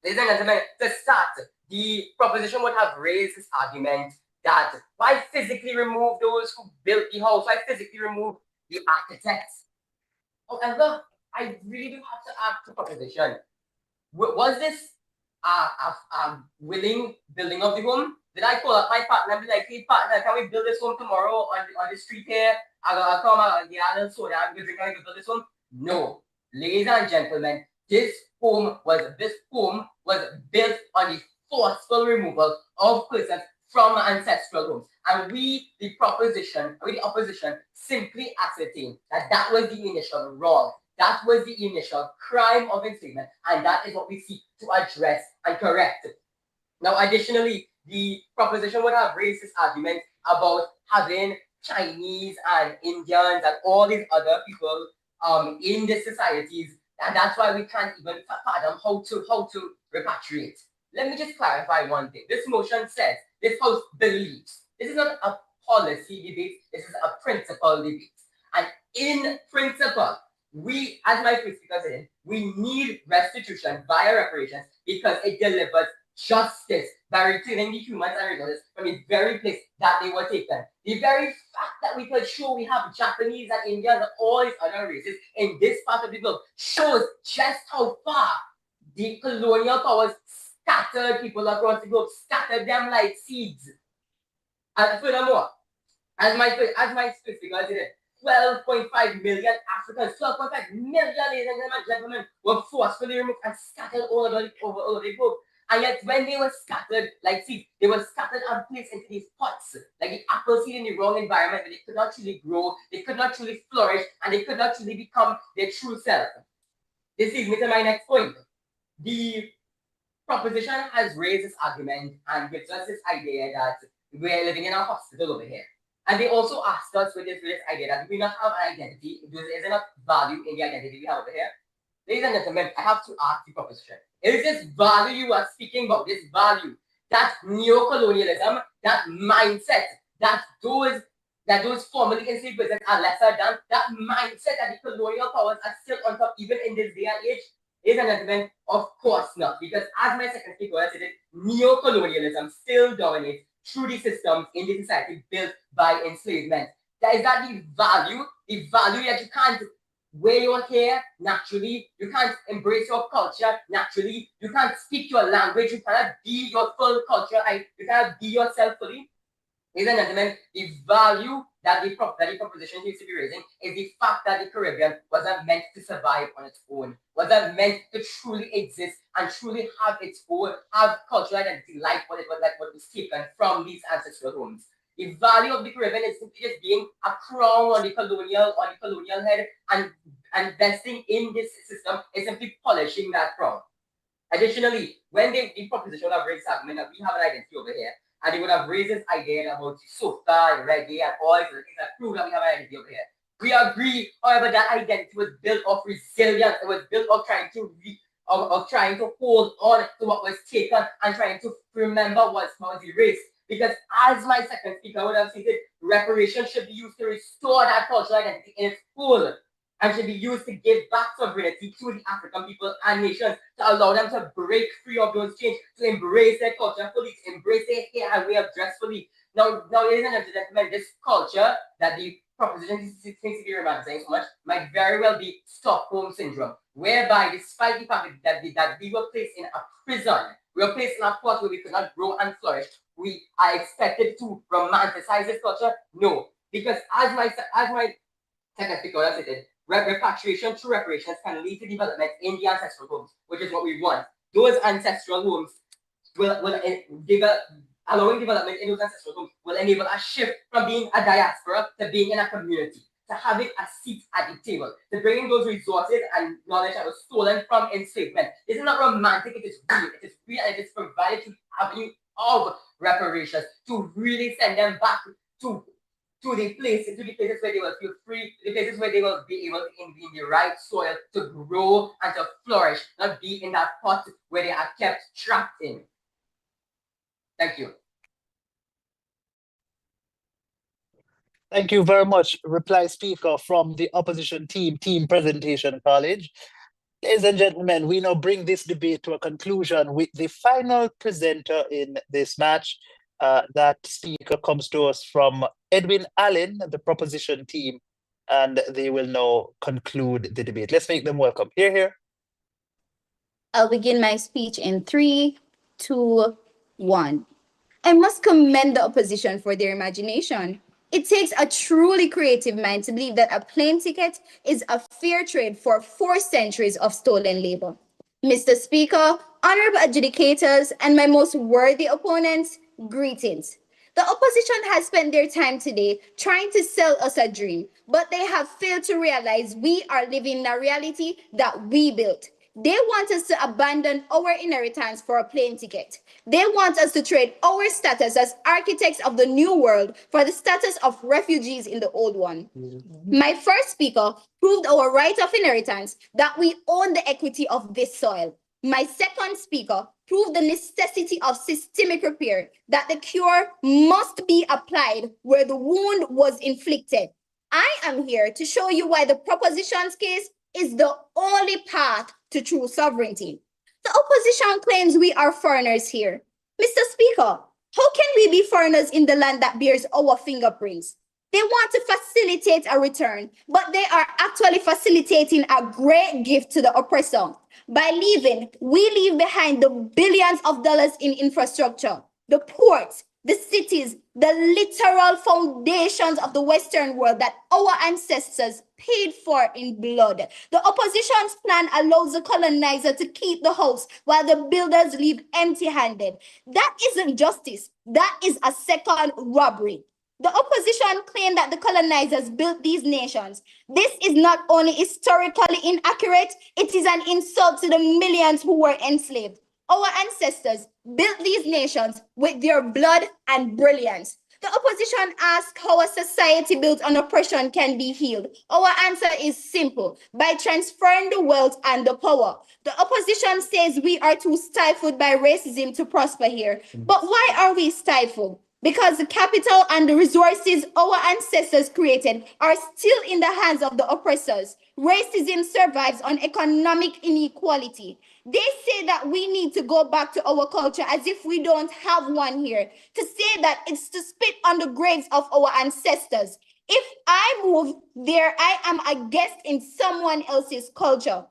Ladies and gentlemen, to start, the proposition would have raised this argument that why physically remove those who built the house, why physically remove the architects. However, I really do have to ask the proposition, was this willing building of the home? Did I call up my partner and be like, hey partner, can we build this home tomorrow on the street here? I'll come out and get a little soda and we'll drink and build this home? No. Ladies and gentlemen, this home was built on the forceful removal of persons from ancestral homes. And we, the opposition, simply ascertained that that was the initial wrong. That was the initial crime of enslavement. And that is what we seek to address and correct. Now, additionally, the proposition would have raised this argument about having Chinese and Indians and all these other people in the societies, and that's why we can't even fathom how to repatriate. Let me just clarify one thing. This motion says, this House believes, this is not a policy debate, this is a principle debate. And in principle, we, as my first speaker said, we need restitution via reparations because it delivers justice by returning the humans and resources from the very place that they were taken. The very fact that we could show we have Japanese and Indians and all these other races in this part of the globe shows just how far the colonial powers scattered people across the globe, scattered them like seeds. And furthermore, as my first speaker said, 12.5 million Africans, 12.5 million ladies and gentlemen were forcefully removed and scattered all over the globe. And yet when they were scattered like seeds, they were scattered and placed into these pots, like the apple seed in the wrong environment where they could not truly grow, they could not truly flourish, and they could not truly become their true self. This leads me to my next point. The proposition has raised this argument and gives us this idea that we're living in a hospital over here. And they also asked us with this idea that we not have an identity, there is enough value in the identity we have over here. Ladies and gentlemen, I have to ask the proposition. Is this value you are speaking about, this value, that neo-colonialism, that mindset, that those formerly enslaved persons are lesser than, that mindset that the colonial powers are still on top even in this day and age? Ladies and gentlemen, of course not. Because as my second speaker said, neo-colonialism still dominates through the systems in the society built by enslavement. Is that the value that you can't wear your hair naturally, you can't embrace your culture naturally, you can't speak your language, you cannot be your full culture, you cannot be yourself fully. Ladies and gentlemen, the value that the proposition needs to be raising is the fact that the Caribbean wasn't meant to survive on its own, wasn't meant to truly exist and truly have its own, have cultural identity like what was taken from these ancestral homes. The value of the Caribbean is simply just being a crown on the colonial head, and investing in this system is simply polishing that crown. Additionally, when the proposition of raised argument that we have an identity over here, and they would have raised this idea about soca, reggae, and all these other things that prove that we have an identity over here. We agree, however, that identity was built of resilience. It was built of trying to hold on to what was taken and trying to remember what was erased. Because as my second speaker would have stated, reparation should be used to restore that cultural identity in its full, and should be used to give back sovereignty to the African people and nations, to allow them to break free of those chains, to embrace their culture fully, to embrace their hair and way of dress fully. Now, ladies and gentlemen, this culture that the proposition seems to be romanticizing so much might very well be Stockholm syndrome, whereby despite the fact that we were placed in a prison, we were placed in a pot where we could not grow and flourish, we are expected to romanticize this culture? No, because as my second speaker said, repatriation through reparations can lead to development in the ancestral homes, which is what we want. Those ancestral homes allowing development in those ancestral homes will enable a shift from being a diaspora to being in a community, to having a seat at the table, to bringing those resources and knowledge that was stolen from enslavement. This is not romantic, it is real. It is real, and it is provided to the avenue of reparations to really send them back to the places where they will feel free, the places where they will be able to be in the right soil to grow and to flourish, not be in that pot where they are kept trapped in. Thank you. Thank you very much, reply speaker from the opposition team presentation college. Ladies and gentlemen, we now bring this debate to a conclusion with the final presenter in this match. That speaker comes to us from Edwin Allen, the proposition team, and they will now conclude the debate. Let's make them welcome. Here. I'll begin my speech in 3, 2, 1. I must commend the opposition for their imagination. It takes a truly creative mind to believe that a plane ticket is a fair trade for 4 centuries of stolen labor. Mr. Speaker, honorable adjudicators, and my most worthy opponents, greetings. The opposition has spent their time today trying to sell us a dream, but they have failed to realize we are living in a reality that we built. They want us to abandon our inheritance for a plane ticket. They want us to trade our status as architects of the new world for the status of refugees in the old one. My first speaker proved our right of inheritance, that we own the equity of this soil. My second speaker proved the necessity of systemic repair, that the cure must be applied where the wound was inflicted. I am here to show you why the proposition's case is the only path to true sovereignty. The opposition claims we are foreigners here. Mr. Speaker, how can we be foreigners in the land that bears our fingerprints? They want to facilitate a return, but they are actually facilitating a great gift to the oppressor. By leaving, we leave behind the billions of dollars in infrastructure, the ports, the cities, the literal foundations of the Western world that our ancestors paid for in blood. The opposition's plan allows the colonizer to keep the house while the builders leave empty-handed. That isn't justice. That is a second robbery. The opposition claimed that the colonizers built these nations. This is not only historically inaccurate, it is an insult to the millions who were enslaved. Our ancestors built these nations with their blood and brilliance. The opposition asks how a society built on oppression can be healed. Our answer is simple: by transferring the wealth and the power. The opposition says we are too stifled by racism to prosper here. But why are we stifled? Because the capital and the resources our ancestors created are still in the hands of the oppressors. Racism survives on economic inequality. They say that we need to go back to our culture as if we don't have one here. To say that it's to spit on the graves of our ancestors. If I move there, I am a guest in someone else's culture.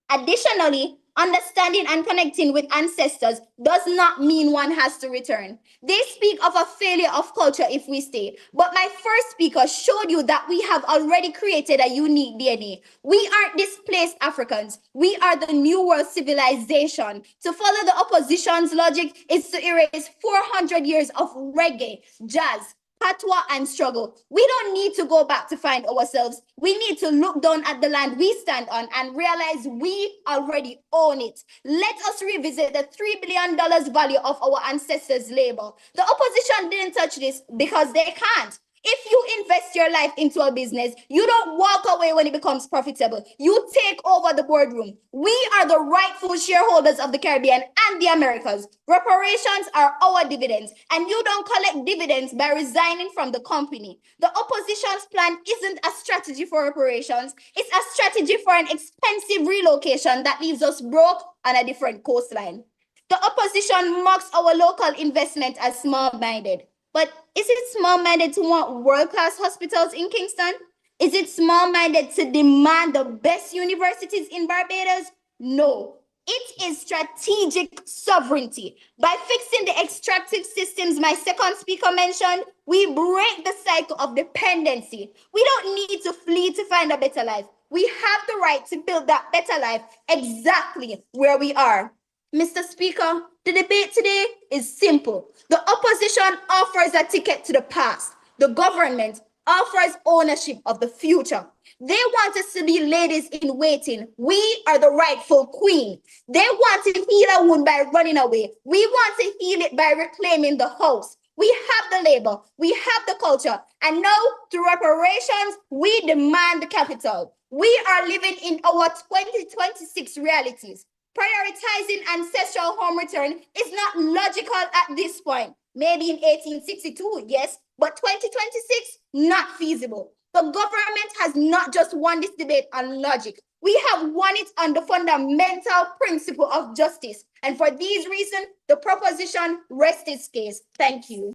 Additionally, understanding and connecting with ancestors does not mean one has to return. They speak of a failure of culture if we stay. But my first speaker showed you that we have already created a unique DNA. We aren't displaced Africans. We are the new world civilization. To follow the opposition's logic is to erase 400 years of reggae, jazz, patois, and struggle. We don't need to go back to find ourselves. We need to look down at the land we stand on and realize we already own it. Let us revisit the $3 billion value of our ancestors' labor. The opposition didn't touch this because they can't. If you invest your life into a business, you don't walk away when it becomes profitable. You take over the boardroom. We are the rightful shareholders of the Caribbean and the Americas. Reparations are our dividends, and you don't collect dividends by resigning from the company. The opposition's plan isn't a strategy for reparations. It's a strategy for an expensive relocation that leaves us broke on a different coastline. The opposition mocks our local investment as small-minded. But is it small-minded to want world-class hospitals in Kingston? Is it small-minded to demand the best universities in Barbados? No. It is strategic sovereignty. By fixing the extractive systems my second speaker mentioned, we break the cycle of dependency. We don't need to flee to find a better life. We have the right to build that better life exactly where we are. Mr. Speaker, the debate today is simple. The opposition offers a ticket to the past. The government offers ownership of the future. They want us to be ladies in waiting. We are the rightful queen. They want to heal a wound by running away. We want to heal it by reclaiming the house. We have the labor, we have the culture, and now through reparations, we demand the capital. We are living in our 2026 realities. Prioritizing ancestral home return is not logical at this point. Maybe in 1862, yes, but 2026, not feasible. The government has not just won this debate on logic. We have won it on the fundamental principle of justice. And for these reasons, the proposition rests its case. Thank you.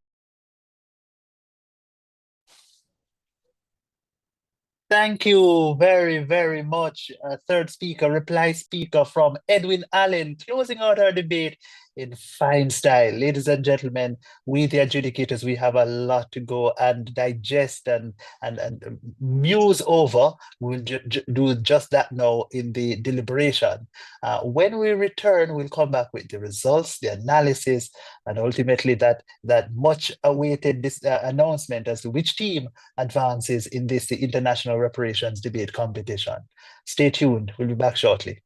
Thank you very, very much. Third speaker, reply speaker from Edwin Allen, closing out our debate. in fine style. Ladies and gentlemen, we the adjudicators, we have a lot to go and digest and muse over. We'll do just that now in the deliberation. When we return, we'll come back with the results, the analysis, and ultimately that much awaited this announcement as to which team advances in this the international reparations debate competition. Stay tuned. We'll be back shortly.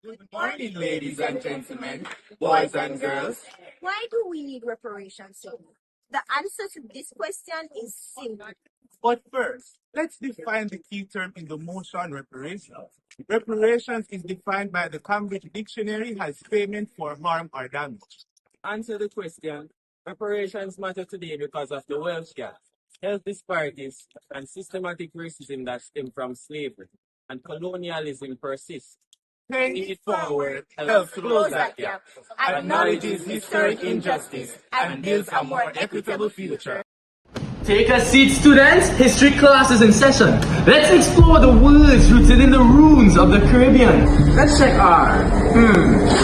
Good morning, ladies and gentlemen, boys and girls. Why do we need reparations? The answer to this question is simple. But first, let's define the key term in the motion reparations. Reparations is defined by the Cambridge Dictionary as payment for harm or damage. Answer the question. Reparations matter today because of the wealth gap, health disparities, and systematic racism that stem from slavery, and colonialism persists. Paying it forward helps close that gap, acknowledges historic injustice, and builds a more equitable future. Take a seat, students. History class is in session. Let's explore the words rooted in the runes of the Caribbean. Let's check R.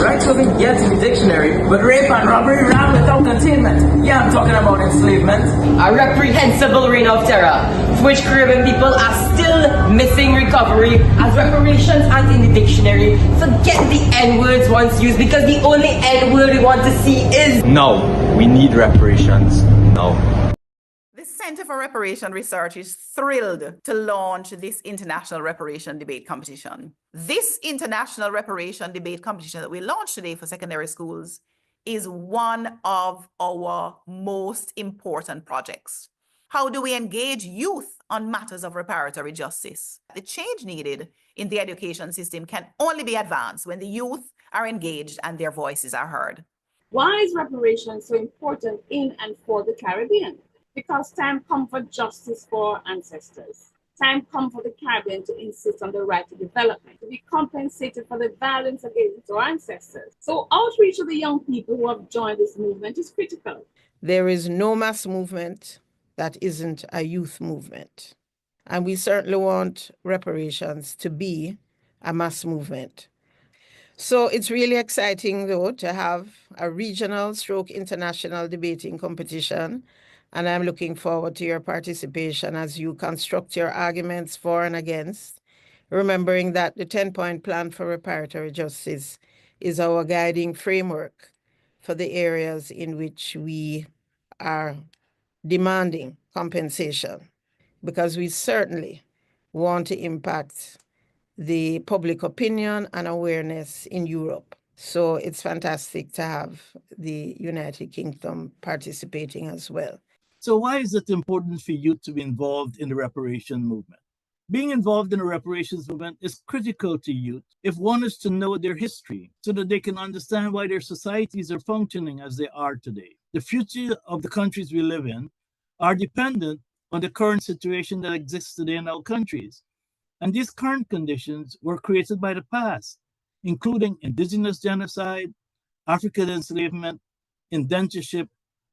Right doesn't get in the dictionary, but rape and robbery ran without containment. Yeah, I'm talking about enslavement. A reprehensible reign of terror, for which Caribbean people are still missing recovery, as reparations aren't in the dictionary. Forget the N-words once used, because the only N-word we want to see is No, we need reparations. No. The Center for Reparation Research is thrilled to launch this international reparation debate competition. This international reparation debate competition that we launched today for secondary schools is one of our most important projects. How do we engage youth on matters of reparatory justice? The change needed in the education system can only be advanced when the youth are engaged and their voices are heard. Why is reparations so important in and for the Caribbean? Because time comes for justice for our ancestors. Time comes for the Caribbean to insist on the right to development, to be compensated for the violence against our ancestors. So outreach to the young people who have joined this movement is critical. There is no mass movement that isn't a youth movement. And we certainly want reparations to be a mass movement. So it's really exciting, though, to have a regional stroke international debating competition. And I'm looking forward to your participation as you construct your arguments for and against, remembering that the 10-point plan for reparatory justice is our guiding framework for the areas in which we are demanding compensation, because we certainly want to impact the public opinion and awareness in Europe. So it's fantastic to have the United Kingdom participating as well. So why is it important for youth to be involved in the reparation movement? Being involved in the reparations movement is critical to youth if one is to know their history so that they can understand why their societies are functioning as they are today. The future of the countries we live in are dependent on the current situation that exists today in our countries. And these current conditions were created by the past, including indigenous genocide, African enslavement, indentureship,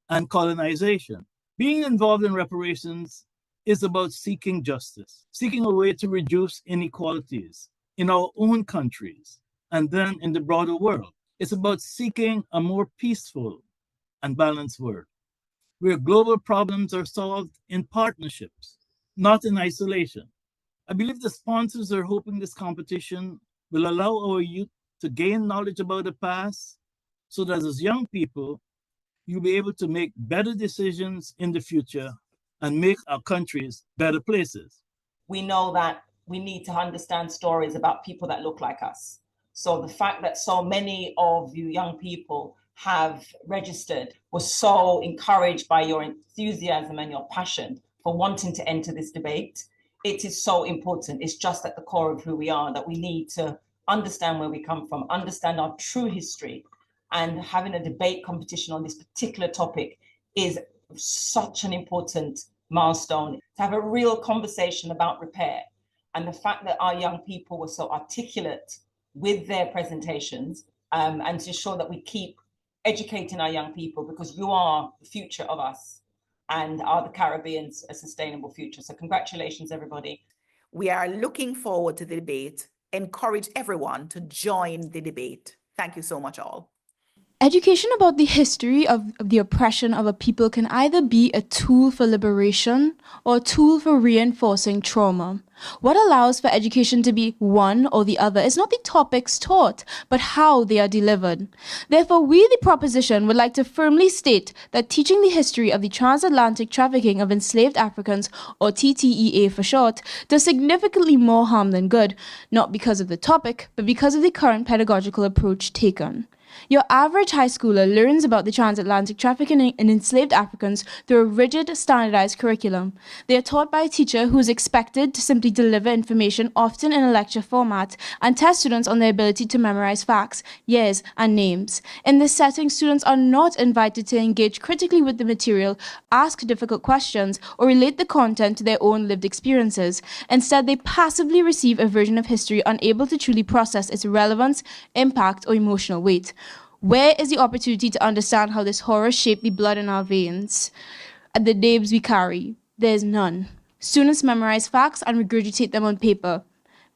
and colonization. Being involved in reparations is about seeking justice, seeking a way to reduce inequalities in our own countries and then in the broader world. It's about seeking a more peaceful and balanced world, where global problems are solved in partnerships, not in isolation. I believe the sponsors are hoping this competition will allow our youth to gain knowledge about the past so that as young people, you'll be able to make better decisions in the future and make our countries better places. We know that we need to understand stories about people that look like us. So the fact that so many of you young people have registered was so encouraged by your enthusiasm and your passion for wanting to enter this debate. It is so important. It's just at the core of who we are, that we need to understand where we come from, understand our true history, and having a debate competition on this particular topic is such an important milestone. To have a real conversation about repair, and the fact that our young people were so articulate with their presentations, and to ensure that we keep educating our young people, because you are the future of us. and are the Caribbean's a sustainable future? So congratulations, everybody. We are looking forward to the debate. Encourage everyone to join the debate. Thank you so much, all. Education about the history of the oppression of a people can either be a tool for liberation or a tool for reinforcing trauma. What allows for education to be one or the other is not the topics taught, but how they are delivered. Therefore, we, the proposition, would like to firmly state that teaching the history of the transatlantic trafficking of enslaved Africans, or TTEA for short, does significantly more harm than good, not because of the topic, but because of the current pedagogical approach taken. Your average high schooler learns about the transatlantic trafficking in enslaved Africans through a rigid, standardized curriculum. They are taught by a teacher who is expected to simply deliver information, often in a lecture format, and test students on their ability to memorize facts, years, and names. In this setting, students are not invited to engage critically with the material, ask difficult questions, or relate the content to their own lived experiences. Instead, they passively receive a version of history unable to truly process its relevance, impact, or emotional weight. Where is the opportunity to understand how this horror shaped the blood in our veins and the names we carry? There is none. Students memorize facts and regurgitate them on paper.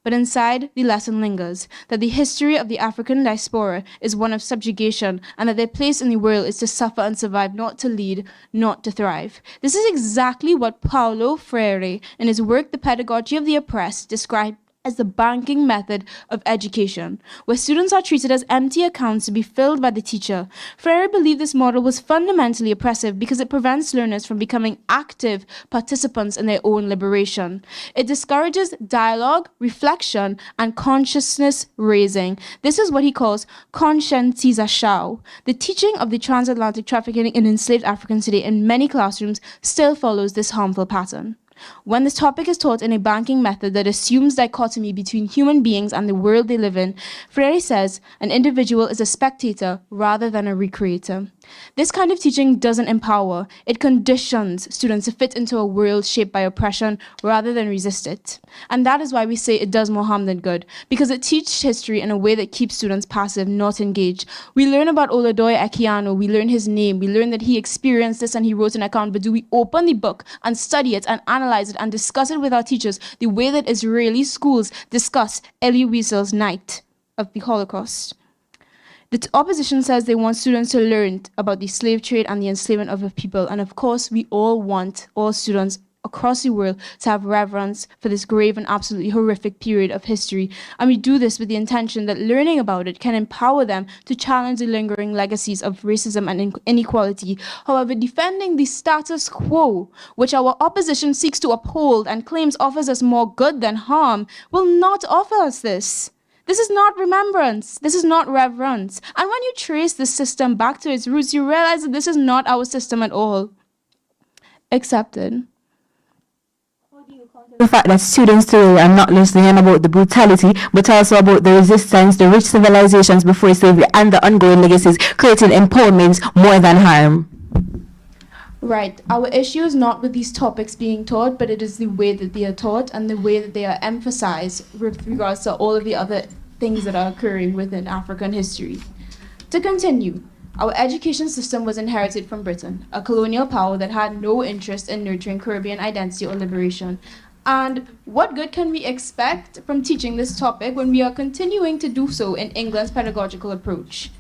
But inside, the lesson lingers, that the history of the African diaspora is one of subjugation, and that their place in the world is to suffer and survive, not to lead, not to thrive. This is exactly what Paulo Freire, in his work The Pedagogy of the Oppressed, described as the banking method of education, where students are treated as empty accounts to be filled by the teacher. Freire believed this model was fundamentally oppressive because it prevents learners from becoming active participants in their own liberation. It discourages dialogue, reflection, and consciousness raising. This is what he calls conscientization. The teaching of the transatlantic trafficking in enslaved Africans today in many classrooms still follows this harmful pattern. When this topic is taught in a banking method that assumes dichotomy between human beings and the world they live in, Freire says an individual is a spectator rather than a recreator. This kind of teaching doesn't empower, it conditions students to fit into a world shaped by oppression rather than resist it. And that is why we say it does more harm than good, because it teaches history in a way that keeps students passive, not engaged. We learn about Oladoye Ekiano, we learn his name, we learn that he experienced this and he wrote an account, but do we open the book and study it and analyze it and discuss it with our teachers the way that Israeli schools discuss Elie Wiesel's Night of the Holocaust? The opposition says they want students to learn about the slave trade and the enslavement of a people. And of course, we all want all students across the world to have reverence for this grave and absolutely horrific period of history. And we do this with the intention that learning about it can empower them to challenge the lingering legacies of racism and inequality. However, defending the status quo, which our opposition seeks to uphold and claims offers us more good than harm, will not offer us this. This is not remembrance. This is not reverence. And when you trace the system back to its roots, you realize that this is not our system at all. Accepted. The fact that students today are not listening about the brutality, but also about the resistance, the rich civilizations before slavery, and the ongoing legacies, creating empowerment more than harm. Right. Our issue is not with these topics being taught, but it is the way that they are taught and the way that they are emphasized with regards to all of the other things that are occurring within African history. To continue, our education system was inherited from Britain, a colonial power that had no interest in nurturing Caribbean identity or liberation. And what good can we expect from teaching this topic when we are continuing to do so in England's pedagogical approach?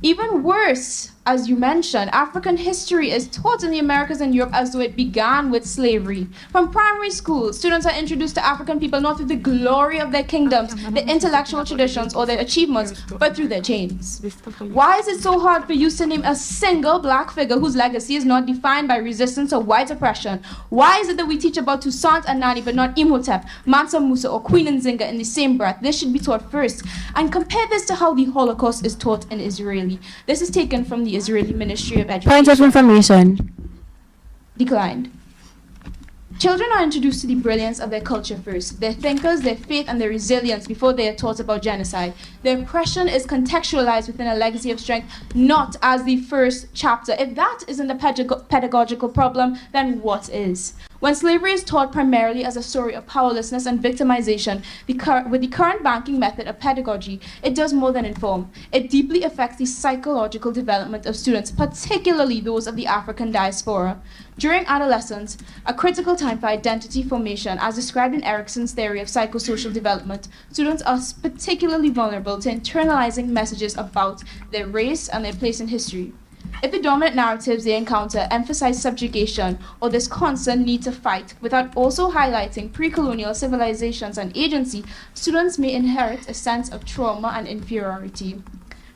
Even worse, as you mentioned, African history is taught in the Americas and Europe as though it began with slavery. From primary school, students are introduced to African people not through the glory of their kingdoms, their intellectual traditions, or their achievements, but through their chains. Why is it so hard for you to name a single black figure whose legacy is not defined by resistance or white oppression? Why is it that we teach about Toussaint and Nani but not Imhotep, Mansa Musa, or Queen Nzinga in the same breath? This should be taught first. And compare this to how the Holocaust is taught in Israeli. This is taken from the Israeli Ministry of Education. Point of information. Declined. Children are introduced to the brilliance of their culture first, their thinkers, their faith, and their resilience before they are taught about genocide. Their oppression is contextualized within a legacy of strength, not as the first chapter. If that isn't a pedagogical problem, then what is? When slavery is taught primarily as a story of powerlessness and victimization, with the current banking method of pedagogy, it does more than inform. It deeply affects the psychological development of students, particularly those of the African diaspora. During adolescence, a critical time for identity formation, as described in Erickson's theory of psychosocial development, students are particularly vulnerable to internalizing messages about their race and their place in history. If the dominant narratives they encounter emphasize subjugation or this constant need to fight, without also highlighting pre-colonial civilizations and agency, students may inherit a sense of trauma and inferiority.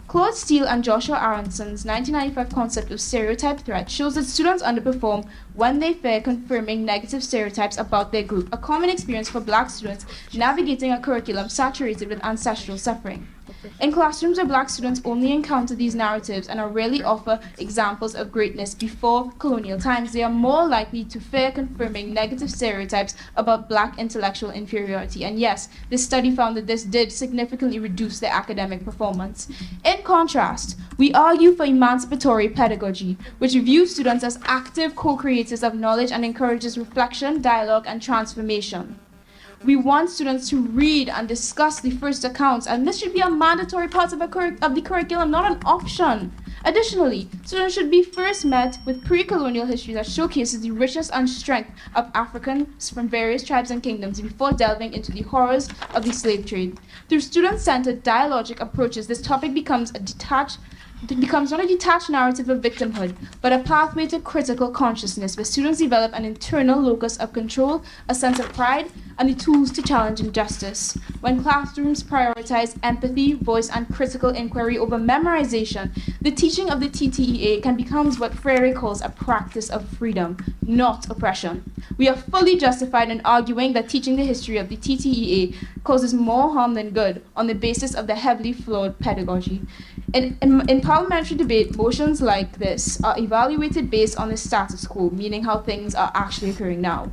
Claude Steele and Joshua Aronson's 1995 concept of stereotype threat shows that students underperform when they fear confirming negative stereotypes about their group, a common experience for Black students navigating a curriculum saturated with ancestral suffering. In classrooms where Black students only encounter these narratives and are rarely offered examples of greatness before colonial times, they are more likely to fear confirming negative stereotypes about Black intellectual inferiority. And yes, this study found that this did significantly reduce their academic performance. In contrast, we argue for emancipatory pedagogy, which views students as active co-creators of knowledge and encourages reflection, dialogue, and transformation. We want students to read and discuss the first accounts, and this should be a mandatory part of the curriculum, not an option. Additionally, students should be first met with pre-colonial history that showcases the richness and strength of Africans from various tribes and kingdoms before delving into the horrors of the slave trade. Through student-centered dialogic approaches, this topic becomes not a detached narrative of victimhood, but a pathway to critical consciousness where students develop an internal locus of control, a sense of pride, and the tools to challenge injustice. When classrooms prioritize empathy, voice, and critical inquiry over memorization, the teaching of the TTEA can become what Freire calls a practice of freedom, not oppression. We are fully justified in arguing that teaching the history of the TTEA causes more harm than good on the basis of the heavily flawed pedagogy. In parliamentary debate, motions like this are evaluated based on the status quo, meaning how things are actually occurring now.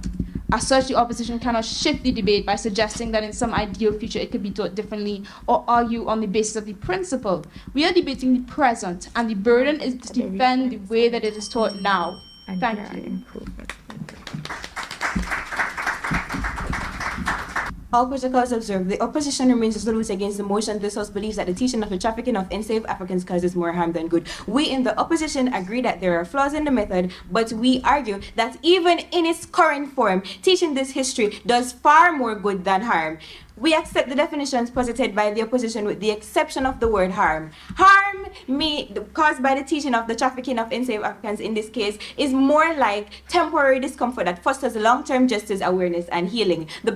As such, the opposition cannot shift the debate by suggesting that in some ideal future it could be taught differently or argue on the basis of the principle. We are debating the present, and the burden is to defend the way that it is taught now. Thank you. All protocols observed, the opposition remains resolute against the motion. This House believes that the teaching of the trafficking of enslaved Africans causes more harm than good. We in the opposition agree that there are flaws in the method, but we argue that even in its current form, teaching this history does far more good than harm. We accept the definitions posited by the opposition with the exception of the word harm. Harm caused by the teaching of the trafficking of enslaved Africans in this case is more like temporary discomfort that fosters long-term justice awareness and healing. The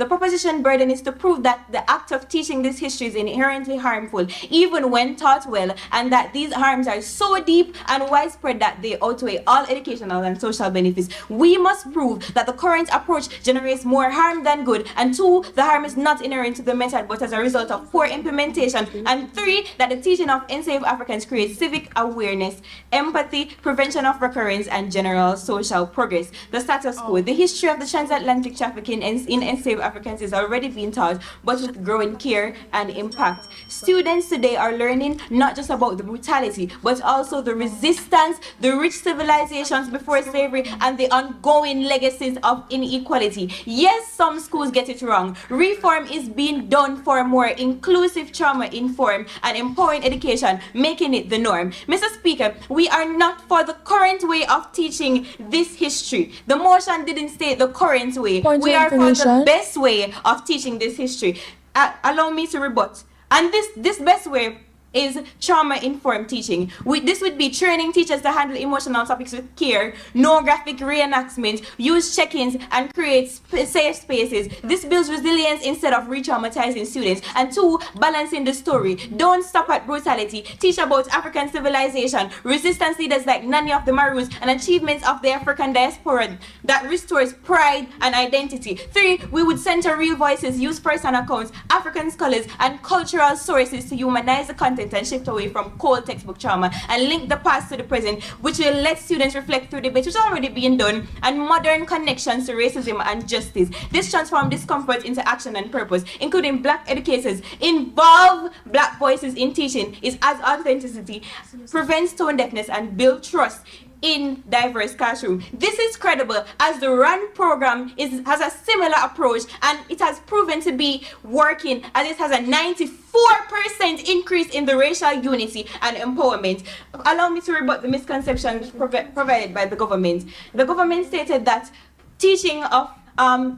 proposition burden is to prove that the act of teaching this history is inherently harmful, even when taught well, and that these harms are so deep and widespread that they outweigh all educational and social benefits. We must prove that the current approach generates more harm than good, and 2, the harm is not inherent to the method but as a result of poor implementation, and 3, that the teaching of enslaved Africans creates civic awareness, empathy, prevention of recurrence, and general social progress. The status quo, the history of the transatlantic trafficking in enslaved Africans is already being taught, but with growing care and impact. Students today are learning not just about the brutality, but also the resistance, the rich civilizations before slavery, and the ongoing legacies of inequality. Yes, some schools get it wrong. Reform is being done for more inclusive, trauma-informed, and empowering education, making it the norm. Mr. Speaker, we are not for the current way of teaching this history. The motion didn't state the current way. We are for the best way of teaching this history. Allow me to rebut. And this best way is trauma-informed teaching. This would be training teachers to handle emotional topics with care, no graphic reenactment, use check-ins, and create safe spaces. This builds resilience instead of re-traumatizing students. And 2, balancing the story. Don't stop at brutality. Teach about African civilization, resistance leaders like Nani of the Maroons, and achievements of the African diaspora that restores pride and identity. 3, we would center real voices, use first-hand accounts, African scholars, and cultural sources to humanize the content and shift away from cold textbook trauma and link the past to the present, which will let students reflect through debate, which is already being done, and modern connections to racism and justice. This transforms discomfort into action and purpose, including Black educators. Involve Black voices in teaching is as authenticity, prevents tone deafness, and build trust. in diverse classroom. This is credible as the RUN program has a similar approach, and it has proven to be working, as it has a 94% increase in the racial unity and empowerment. Allow me to rebut the misconceptions provided by the government. The government stated that teaching of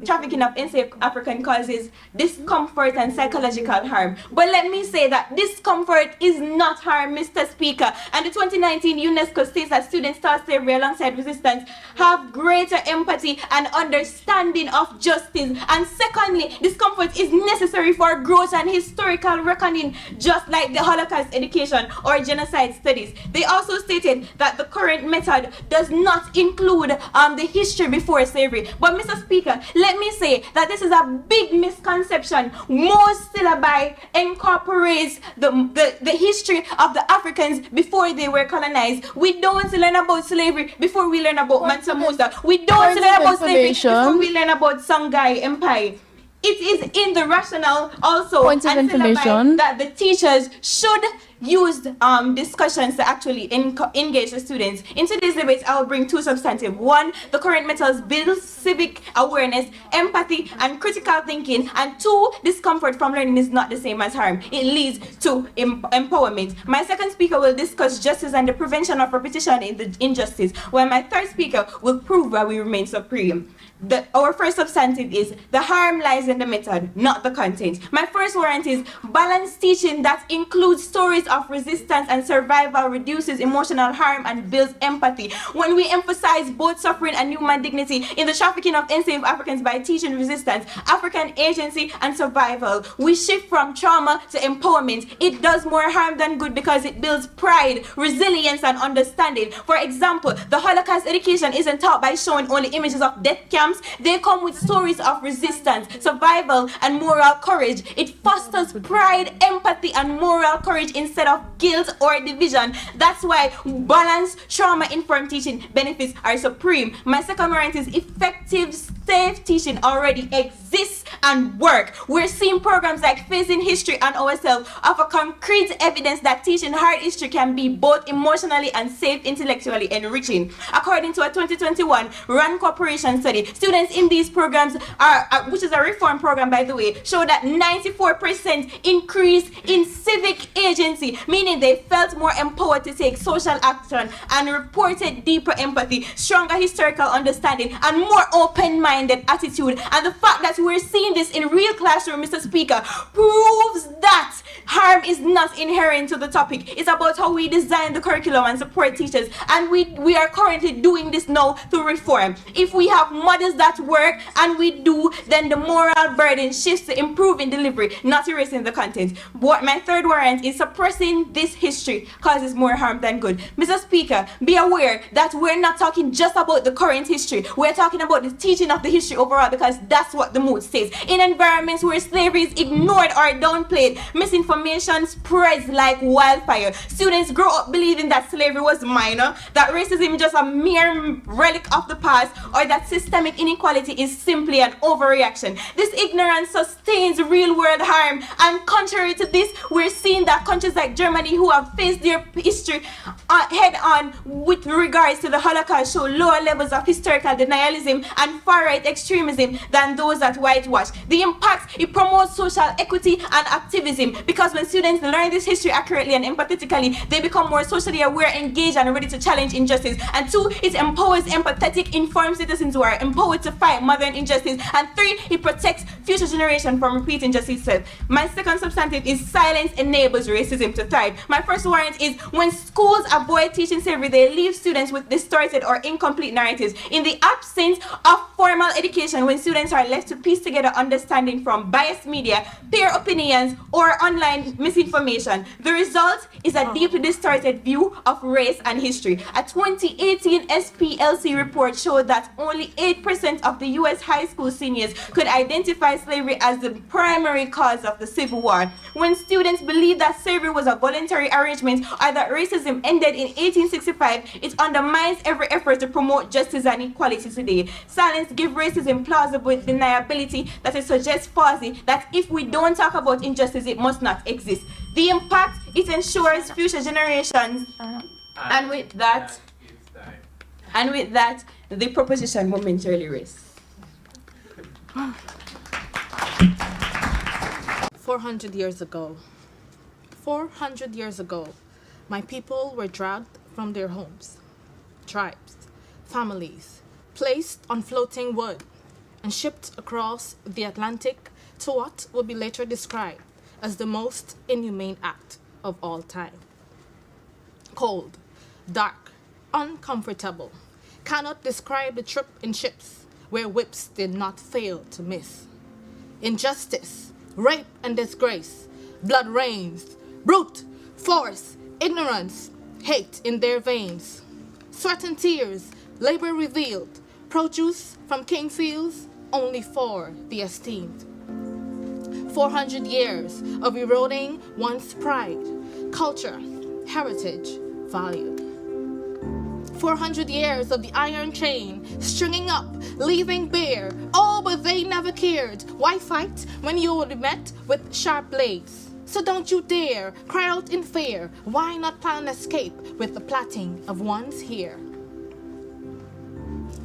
trafficking of enslaved African causes discomfort and psychological harm. But let me say that discomfort is not harm, Mr. Speaker. And the 2019 UNESCO states that students taught slavery alongside resistance have greater empathy and understanding of justice. And secondly, discomfort is necessary for growth and historical reckoning, just like the Holocaust education or genocide studies. They also stated that the current method does not include the history before slavery. But Mr. Speaker, let me say that this is a big misconception. Most syllabi incorporates the history of the Africans before they were colonized. We don't learn about slavery before we learn about Mansa Musa. We don't learn about slavery before we learn about Songhai Empire. It is in the rationale also and syllabi that the teachers should use discussions to actually engage the students. In today's debate, I will bring two substantive. One, the current methods build civic awareness, empathy, and critical thinking. And two, discomfort from learning is not the same as harm. It leads to empowerment. My second speaker will discuss justice and the prevention of repetition in the injustice, while my third speaker will prove why we remain supreme. Our first substantive is the harm lies in the method, not the content. My first warrant is balanced teaching that includes stories of resistance and survival, reduces emotional harm and builds empathy. When we emphasize both suffering and human dignity in the trafficking of enslaved Africans by teaching resistance, African agency and survival, we shift from trauma to empowerment. It does more harm than good because it builds pride, resilience, and understanding. For example, the Holocaust education isn't taught by showing only images of death camps. They come with stories of resistance, survival, and moral courage. It fosters pride, empathy, and moral courage instead of guilt or division. That's why balanced, trauma-informed teaching benefits are supreme. My second warrant is effective, safe teaching already exists and work. We're seeing programs like Facing History and Ourselves offer concrete evidence that teaching hard history can be both emotionally and safe, intellectually enriching. According to a 2021 RUN Corporation study, students in these programs which is a reform program by the way, show that 94% increase in civic agency, meaning they felt more empowered to take social action and reported deeper empathy, stronger historical understanding, and more open-minded attitude. And the fact that we're seeing this in real classroom, Mr. Speaker, proves that harm is not inherent to the topic. It's about how we design the curriculum and support teachers, and we are currently doing this now through reform. If we have models that work, and we do, then the moral burden shifts to improving delivery, not erasing the content. What my third warrant is suppressing this history causes more harm than good. Mr. Speaker, be aware that we're not talking just about the current history. We're talking about the teaching of the history overall, because that's what the mood says. In environments where slavery is ignored or downplayed, misinformation spreads like wildfire. Students grow up believing that slavery was minor, that racism is just a mere relic of the past, or that systemic inequality is simply an overreaction. This ignorance sustains real-world harm, and contrary to this, we're seeing that countries like Germany, who have faced their history head-on with regards to the Holocaust, show lower levels of historical denialism and far-right extremism than those that whitewash. The impact, it promotes social equity and activism, because when students learn this history accurately and empathetically, they become more socially aware, engaged, and ready to challenge injustice. And two, it empowers empathetic, informed citizens who are empowered to fight modern injustice. And three, it protects future generations from repeating injustice. My second substantive is silence enables racism to thrive. My first warrant is when schools avoid teaching slavery, they leave students with distorted or incomplete narratives. In the absence of formal education, when students are left to piece together understanding from biased media, peer opinions, or online misinformation, the result is a deeply distorted view of race and history. A 2018 SPLC report showed that only 8% of the US high school seniors could identify slavery as the primary cause of the Civil War. When students believe that slavery was a voluntary arrangement or that racism ended in 1865, it undermines every effort to promote justice and equality today. Silence gives racism plausible deniability that it suggests falsely that if we don't talk about injustice, it must not exist. The impact, it ensures future generations. And with that, And with that, the proposition momentarily rests. 400 years ago. 400 years ago, my people were dragged from their homes, tribes, families, placed on floating wood, and shipped across the Atlantic to what will be later described as the most inhumane act of all time. Cold, dark, uncomfortable, cannot describe the trip in ships where whips did not fail to miss. Injustice, rape and disgrace, blood rains, brute, force, ignorance, hate in their veins. Sweat and tears, labor revealed, produce from king fields only for the esteemed. 400 years of eroding one's pride, culture, heritage, value. 400 years of the iron chain, stringing up, leaving bare. Oh, but they never cared. Why fight when you would be met with sharp blades? So don't you dare cry out in fear. Why not plan escape with the plaiting of one's hair?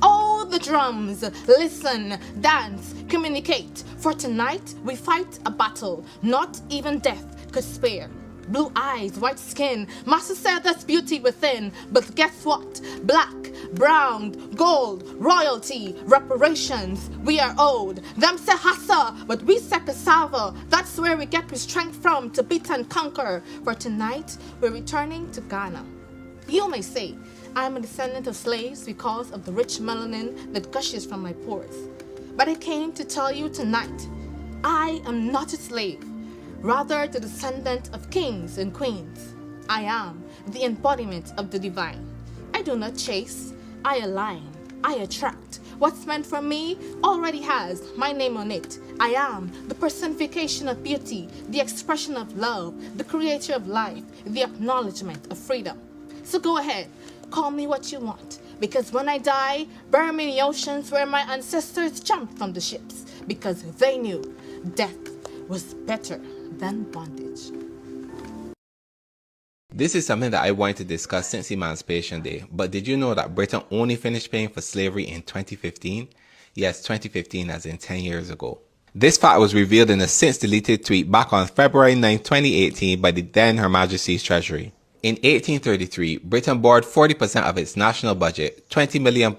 Oh, the drums, listen, dance, communicate. For tonight we fight a battle not even death could spare. Blue eyes, white skin, master said that's beauty within. But guess what? Black, brown, gold, royalty, reparations, we are owed. Them say hassa, but we say cassava. That's where we get our strength from to beat and conquer. For tonight, we're returning to Ghana. You may say, I'm a descendant of slaves because of the rich melanin that gushes from my pores. But I came to tell you tonight, I am not a slave. Rather the descendant of kings and queens. I am the embodiment of the divine. I do not chase, I align, I attract. What's meant for me already has my name on it. I am the personification of beauty, the expression of love, the creator of life, the acknowledgement of freedom. So go ahead, call me what you want, because when I die, bury me in the oceans where my ancestors jumped from the ships, because they knew death was better than bondage. This is something that I wanted to discuss since Emancipation Day, but did you know that Britain only finished paying for slavery in 2015? Yes, 2015 as in 10 years ago. This fact was revealed in a since deleted tweet back on February 9, 2018 by the then Her Majesty's Treasury. In 1833, Britain borrowed 40% of its national budget, £20 million,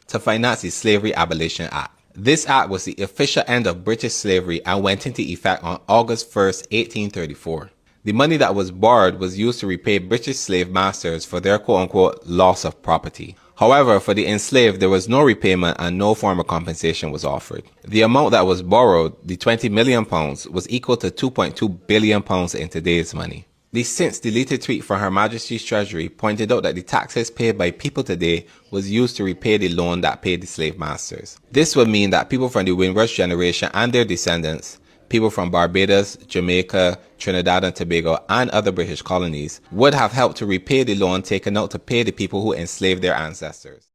to finance the Slavery Abolition Act. This act was the official end of British slavery and went into effect on August 1, 1834. The money that was borrowed was used to repay British slave masters for their quote-unquote loss of property. However, for the enslaved, there was no repayment and no form of compensation was offered. The amount that was borrowed, the £20 million, was equal to £2.2 billion in today's money. The since deleted tweet from Her Majesty's Treasury pointed out that the taxes paid by people today was used to repay the loan that paid the slave masters. This would mean that people from the Windrush generation and their descendants, people from Barbados, Jamaica, Trinidad and Tobago, and other British colonies, would have helped to repay the loan taken out to pay the people who enslaved their ancestors.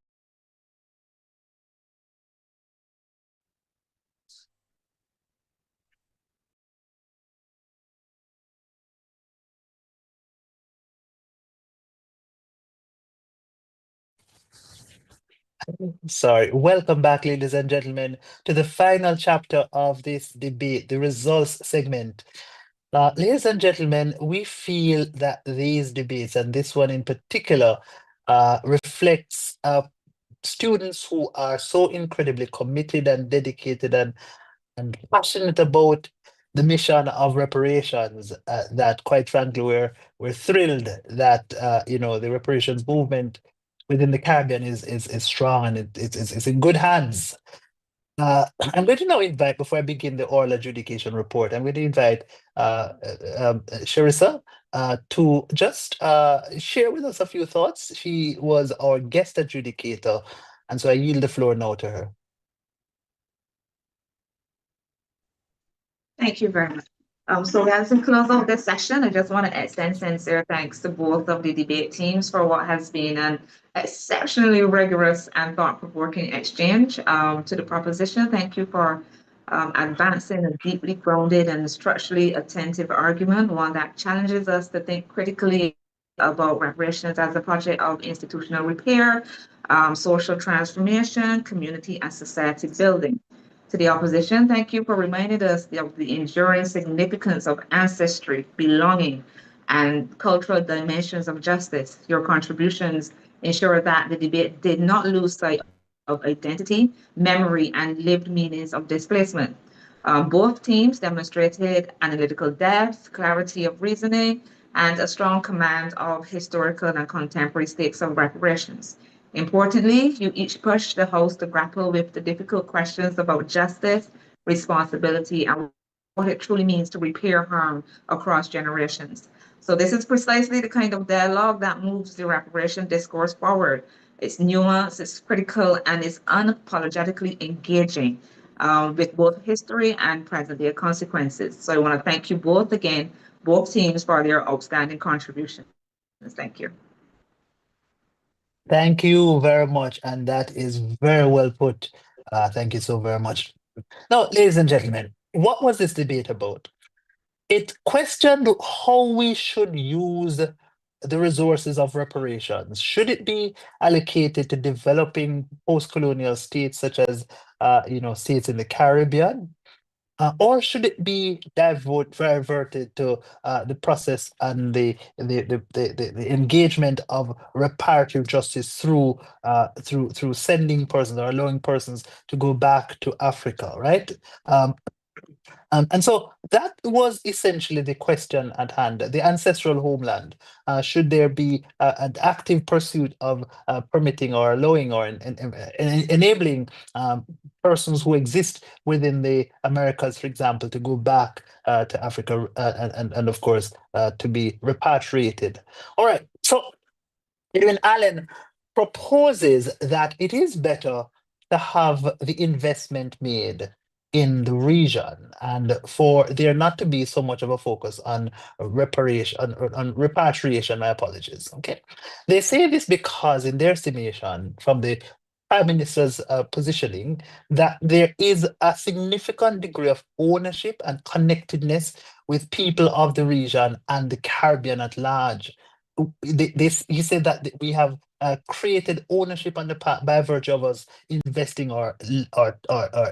Sorry. Welcome back, ladies and gentlemen, to the final chapter of this debate, the results segment. Ladies and gentlemen, we feel that these debates, and this one in particular, reflects students who are so incredibly committed and dedicated and passionate about the mission of reparations, that quite frankly we're thrilled that the reparations movement within the Caribbean is strong and it's in good hands. I'm going to now invite, before I begin the oral adjudication report, I'm going to invite Sharissa to just share with us a few thoughts. She was our guest adjudicator, and so I yield the floor now to her. Thank you very much. So as we close out this session, I just want to extend sincere thanks to both of the debate teams for what has been an exceptionally rigorous and thought-provoking exchange. To the proposition, thank you for advancing a deeply grounded and structurally attentive argument, one that challenges us to think critically about reparations as a project of institutional repair, social transformation, community and society building. To the opposition, thank you for reminding us of the enduring significance of ancestry, belonging, and cultural dimensions of justice. Your contributions ensure that the debate did not lose sight of identity, memory, and lived meanings of displacement. Both teams demonstrated analytical depth, clarity of reasoning, and a strong command of historical and contemporary stakes of reparations. Importantly, you each pushed the House to grapple with the difficult questions about justice, responsibility, and what it truly means to repair harm across generations. So this is precisely the kind of dialogue that moves the reparation discourse forward. It's nuanced, it's critical, and it's unapologetically engaging with both history and present-day consequences. So I want to thank you both again, both teams, for their outstanding contributions. Thank you. Thank you very much, and that is very well put. Thank you so very much. Now, ladies and gentlemen, what was this debate about? It questioned how we should use the resources of reparations. Should it be allocated to developing post-colonial states such as, states in the Caribbean? Or should it be diverted to the process and the engagement of reparative justice through sending persons or allowing persons to go back to Africa, right? And so that was essentially the question at hand, the ancestral homeland. Should there be an active pursuit of permitting or allowing or enabling persons who exist within the Americas, for example, to go back to Africa and of course, to be repatriated? All right, so Edwin Allen proposes that it is better to have the investment made in the region and for there not to be so much of a focus on repatriation, my apologies. Okay. They say this because in their estimation from the Prime Minister's positioning that there is a significant degree of ownership and connectedness with people of the region and the Caribbean at large. You said that we have created ownership on the part by virtue of us investing our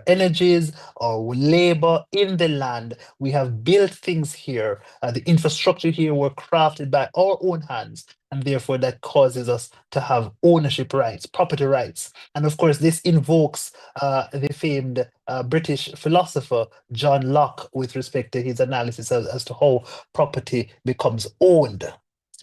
energies, our labor in the land. We have built things here. The infrastructure here were crafted by our own hands. And therefore, that causes us to have ownership rights, property rights. And of course, this invokes the famed British philosopher John Locke with respect to his analysis as to how property becomes owned.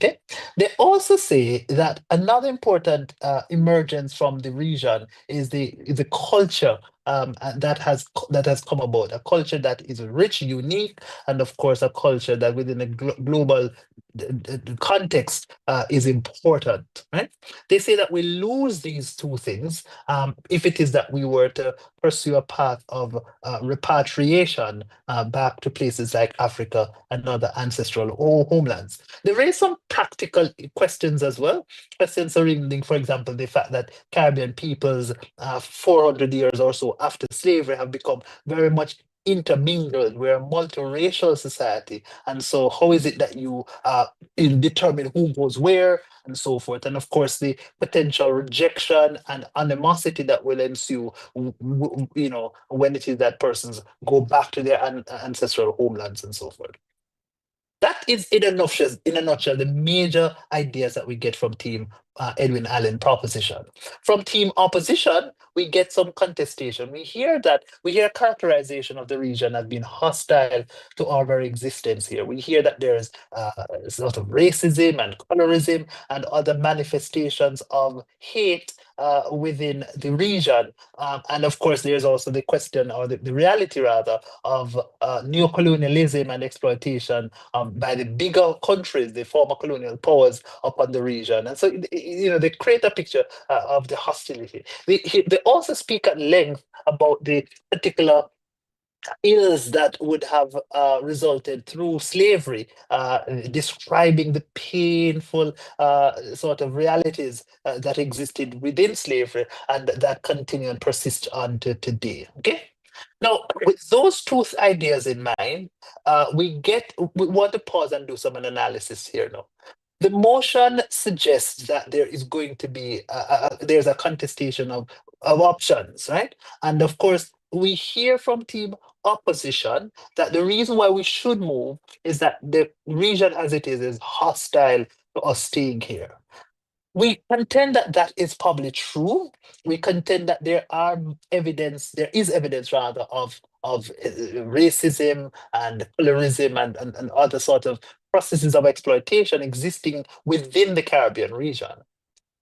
Okay. They also say that another important emergence from the region is the culture that has come about, a culture that is rich, unique, and of course a culture that within a global context is important. Right? They say that we lose these two things if it is that we were to pursue a path of repatriation back to places like Africa and other ancestral homelands. They raise some practical questions as well. Questions surrounding, for example, the fact that Caribbean peoples 400 years or so after slavery have become very much intermingled. We're a multiracial society. And so how is it that you determine who goes where and so forth? And of course, the potential rejection and animosity that will ensue, when it is that persons go back to their ancestral homelands and so forth. That is, in a nutshell, the major ideas that we get from Team Edwin Allen proposition. From Team Opposition, we get some contestation. We hear characterization of the region as being hostile to our very existence here. We hear that there's sort of racism and colorism and other manifestations of hate within the region. And of course, there's also the question or the reality rather of neocolonialism and exploitation by the bigger countries, the former colonial powers upon the region. And so, they create a picture of the hostility. They also speak at length about the particular ills that would have resulted through slavery, describing the painful sort of realities that existed within slavery and that continue and persist on to today. Okay. Now, with those two ideas in mind, we want to pause and do some analysis here now. The motion suggests that there is going to be there's a contestation of options, right? And of course, we hear from team opposition that the reason why we should move is that the region as it is hostile to us staying here. We contend that that is probably true. We contend that there is evidence rather of racism and colorism and other sort of processes of exploitation existing within the Caribbean region.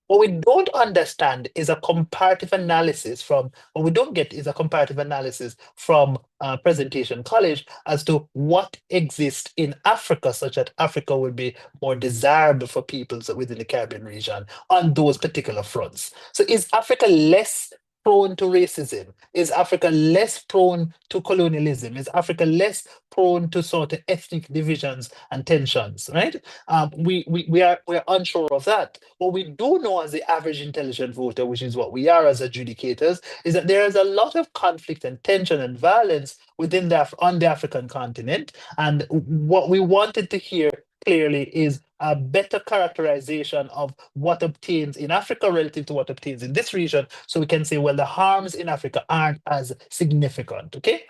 What we don't understand is a comparative analysis what we don't get is a comparative analysis from Presentation College as to what exists in Africa, such that Africa would be more desirable for peoples within the Caribbean region on those particular fronts. So is Africa less prone to racism? Is Africa less prone to colonialism? Is Africa less prone to sort of ethnic divisions and tensions, right? We're unsure of that. What we do know as the average intelligent voter, which is what we are as adjudicators, is that there is a lot of conflict and tension and violence on the African continent. And what we wanted to hear clearly is a better characterization of what obtains in Africa relative to what obtains in this region. So we can say, well, the harms in Africa aren't as significant, okay?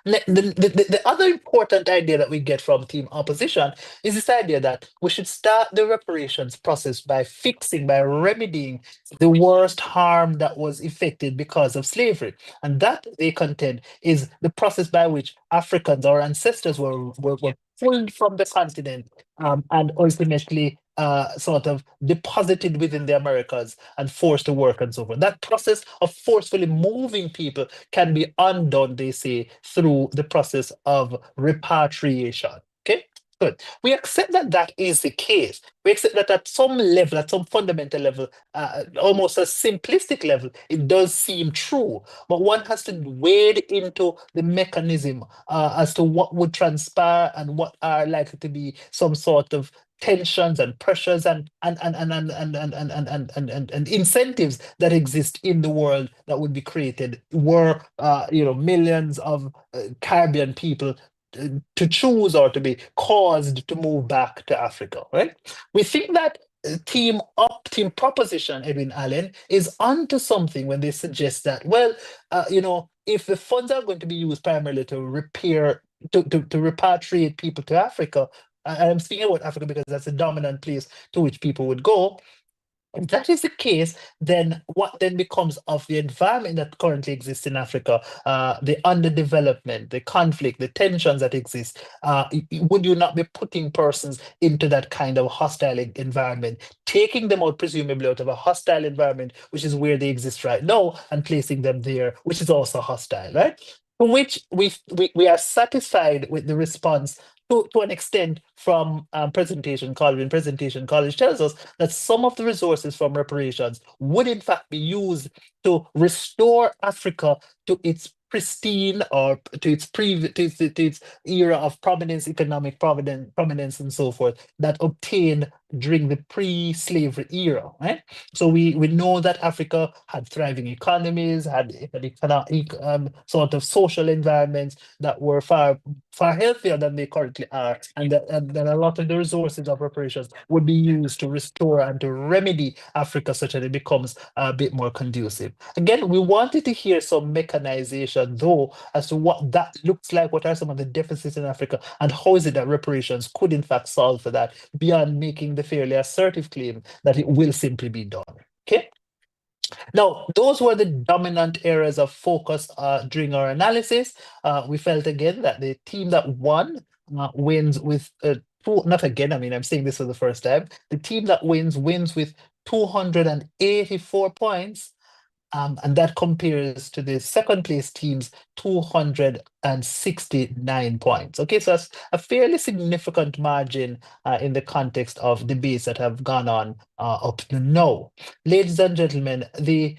The other important idea that we get from team opposition is this idea that we should start the reparations process by remedying the worst harm that was effected because of slavery. And that, they contend, is the process by which Africans, our ancestors, were pulled from the continent and ultimately sort of deposited within the Americas and forced to work and so forth. That process of forcefully moving people can be undone, they say, through the process of repatriation. Okay, good. We accept that that is the case. We accept that at some level, at some fundamental level, almost a simplistic level, it does seem true. But one has to wade into the mechanism as to what would transpire and what are likely to be some sort of tensions and pressures and incentives that exist in the world that would be created were millions of Caribbean people to choose or to be caused to move back to Africa, right? We think that team proposition, Edwin Allen, is onto something when they suggest that, well, if the funds are going to be used primarily to repatriate people to Africa, and I'm speaking about Africa because that's the dominant place to which people would go. If that is the case, then what then becomes of the environment that currently exists in Africa, the underdevelopment, the conflict, the tensions that exist? Would you not be putting persons into that kind of hostile environment, taking them out presumably out of a hostile environment, which is where they exist right now, and placing them there, which is also hostile, right? To which we are satisfied with the response to an extent from Presentation College. And Presentation College tells us that some of the resources from reparations would in fact be used to restore Africa to its pristine or to its era of prominence, economic prominence and so forth that obtained during the pre-slavery era, right? So we know that Africa had thriving economies, had sort of social environments that were far healthier than they currently are, and that a lot of the resources of reparations would be used to restore and to remedy Africa such that it becomes a bit more conducive. Again, we wanted to hear some mechanization, though, as to what that looks like, what are some of the deficits in Africa, and how is it that reparations could in fact solve for that, beyond making the fairly assertive claim that it will simply be done. Okay. Now, those were the dominant areas of focus during our analysis. We felt again that the team that won wins with not again, I mean, I'm saying this for the first time. The team that wins with 284 points. And that compares to the second place team's 269 points. Okay, so that's a fairly significant margin in the context of debates that have gone on up to now. Ladies and gentlemen, the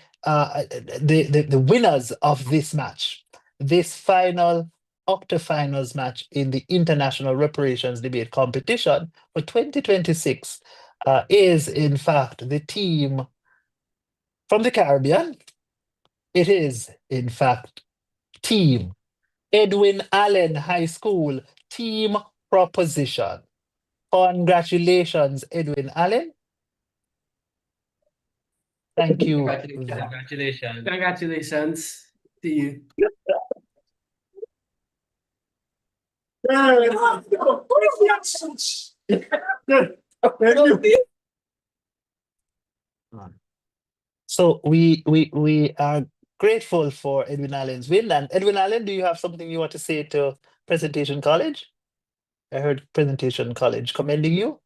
winners of this match, this final Octo-Finals match in the International Reparations Debate Competition for 2026 is in fact the team from the Caribbean. It is, in fact, team Edwin Allen High School team proposition. Congratulations, Edwin Allen. Thank you. Congratulations. Congratulations to you. So we are grateful for Edwin Allen's win. And Edwin Allen, do you have something you want to say to Presentation College? I heard Presentation College commending you.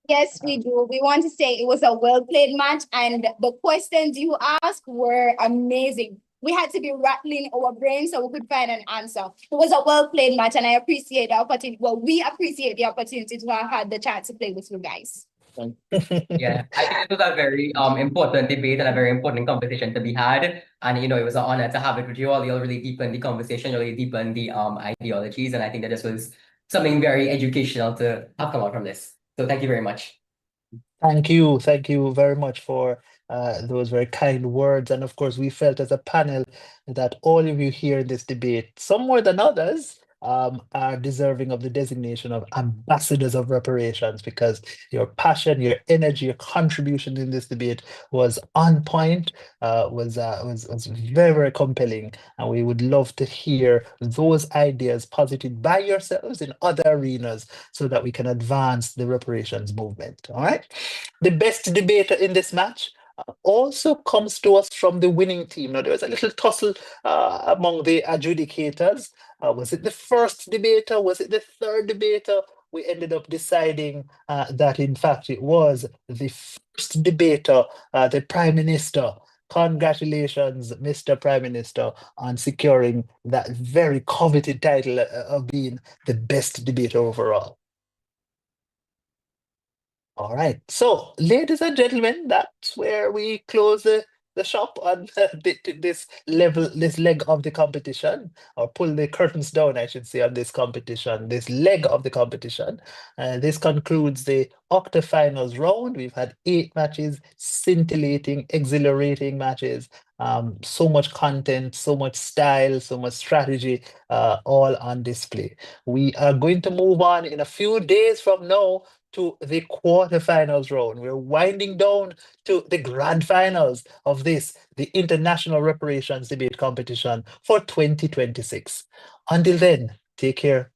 Yes, we do. We want to say it was a well-played match, and the questions you asked were amazing. We had to be rattling our brains so we could find an answer. It was a well-played match, and I appreciate the opportunity. Well, we appreciate the opportunity to have had the chance to play with you guys. Yeah, I think it was a very important debate and a very important conversation to be had. And it was an honor to have it with you all. You all really deepened the conversation, really deepened the ideologies. And I think that this was something very educational to have come out from this. So thank you very much. Thank you. Thank you very much for those very kind words. And of course, we felt as a panel that all of you here in this debate, some more than others, are deserving of the designation of ambassadors of reparations, because your passion, your energy, your contribution in this debate was on point, was very, very compelling. And we would love to hear those ideas posited by yourselves in other arenas so that we can advance the reparations movement. All right. The best debater in this match also comes to us from the winning team. Now, there was a little tussle among the adjudicators. Was it the first debater? Was it the third debater? We ended up deciding that, in fact, it was the first debater, the Prime Minister. Congratulations, Mr. Prime Minister, on securing that very coveted title of being the best debater overall. All right. So, ladies and gentlemen, that's where we close the shop on this leg of the competition, or pull the curtains down, I should say, on this competition, this leg of the competition. This concludes the Octo-Finals round. We've had 8 matches, scintillating, exhilarating matches. So much content, so much style, so much strategy, all on display. We are going to move on in a few days from now to the quarterfinals round. We're winding down to the grand finals of the International Reparations Debate Competition for 2026. Until then, take care.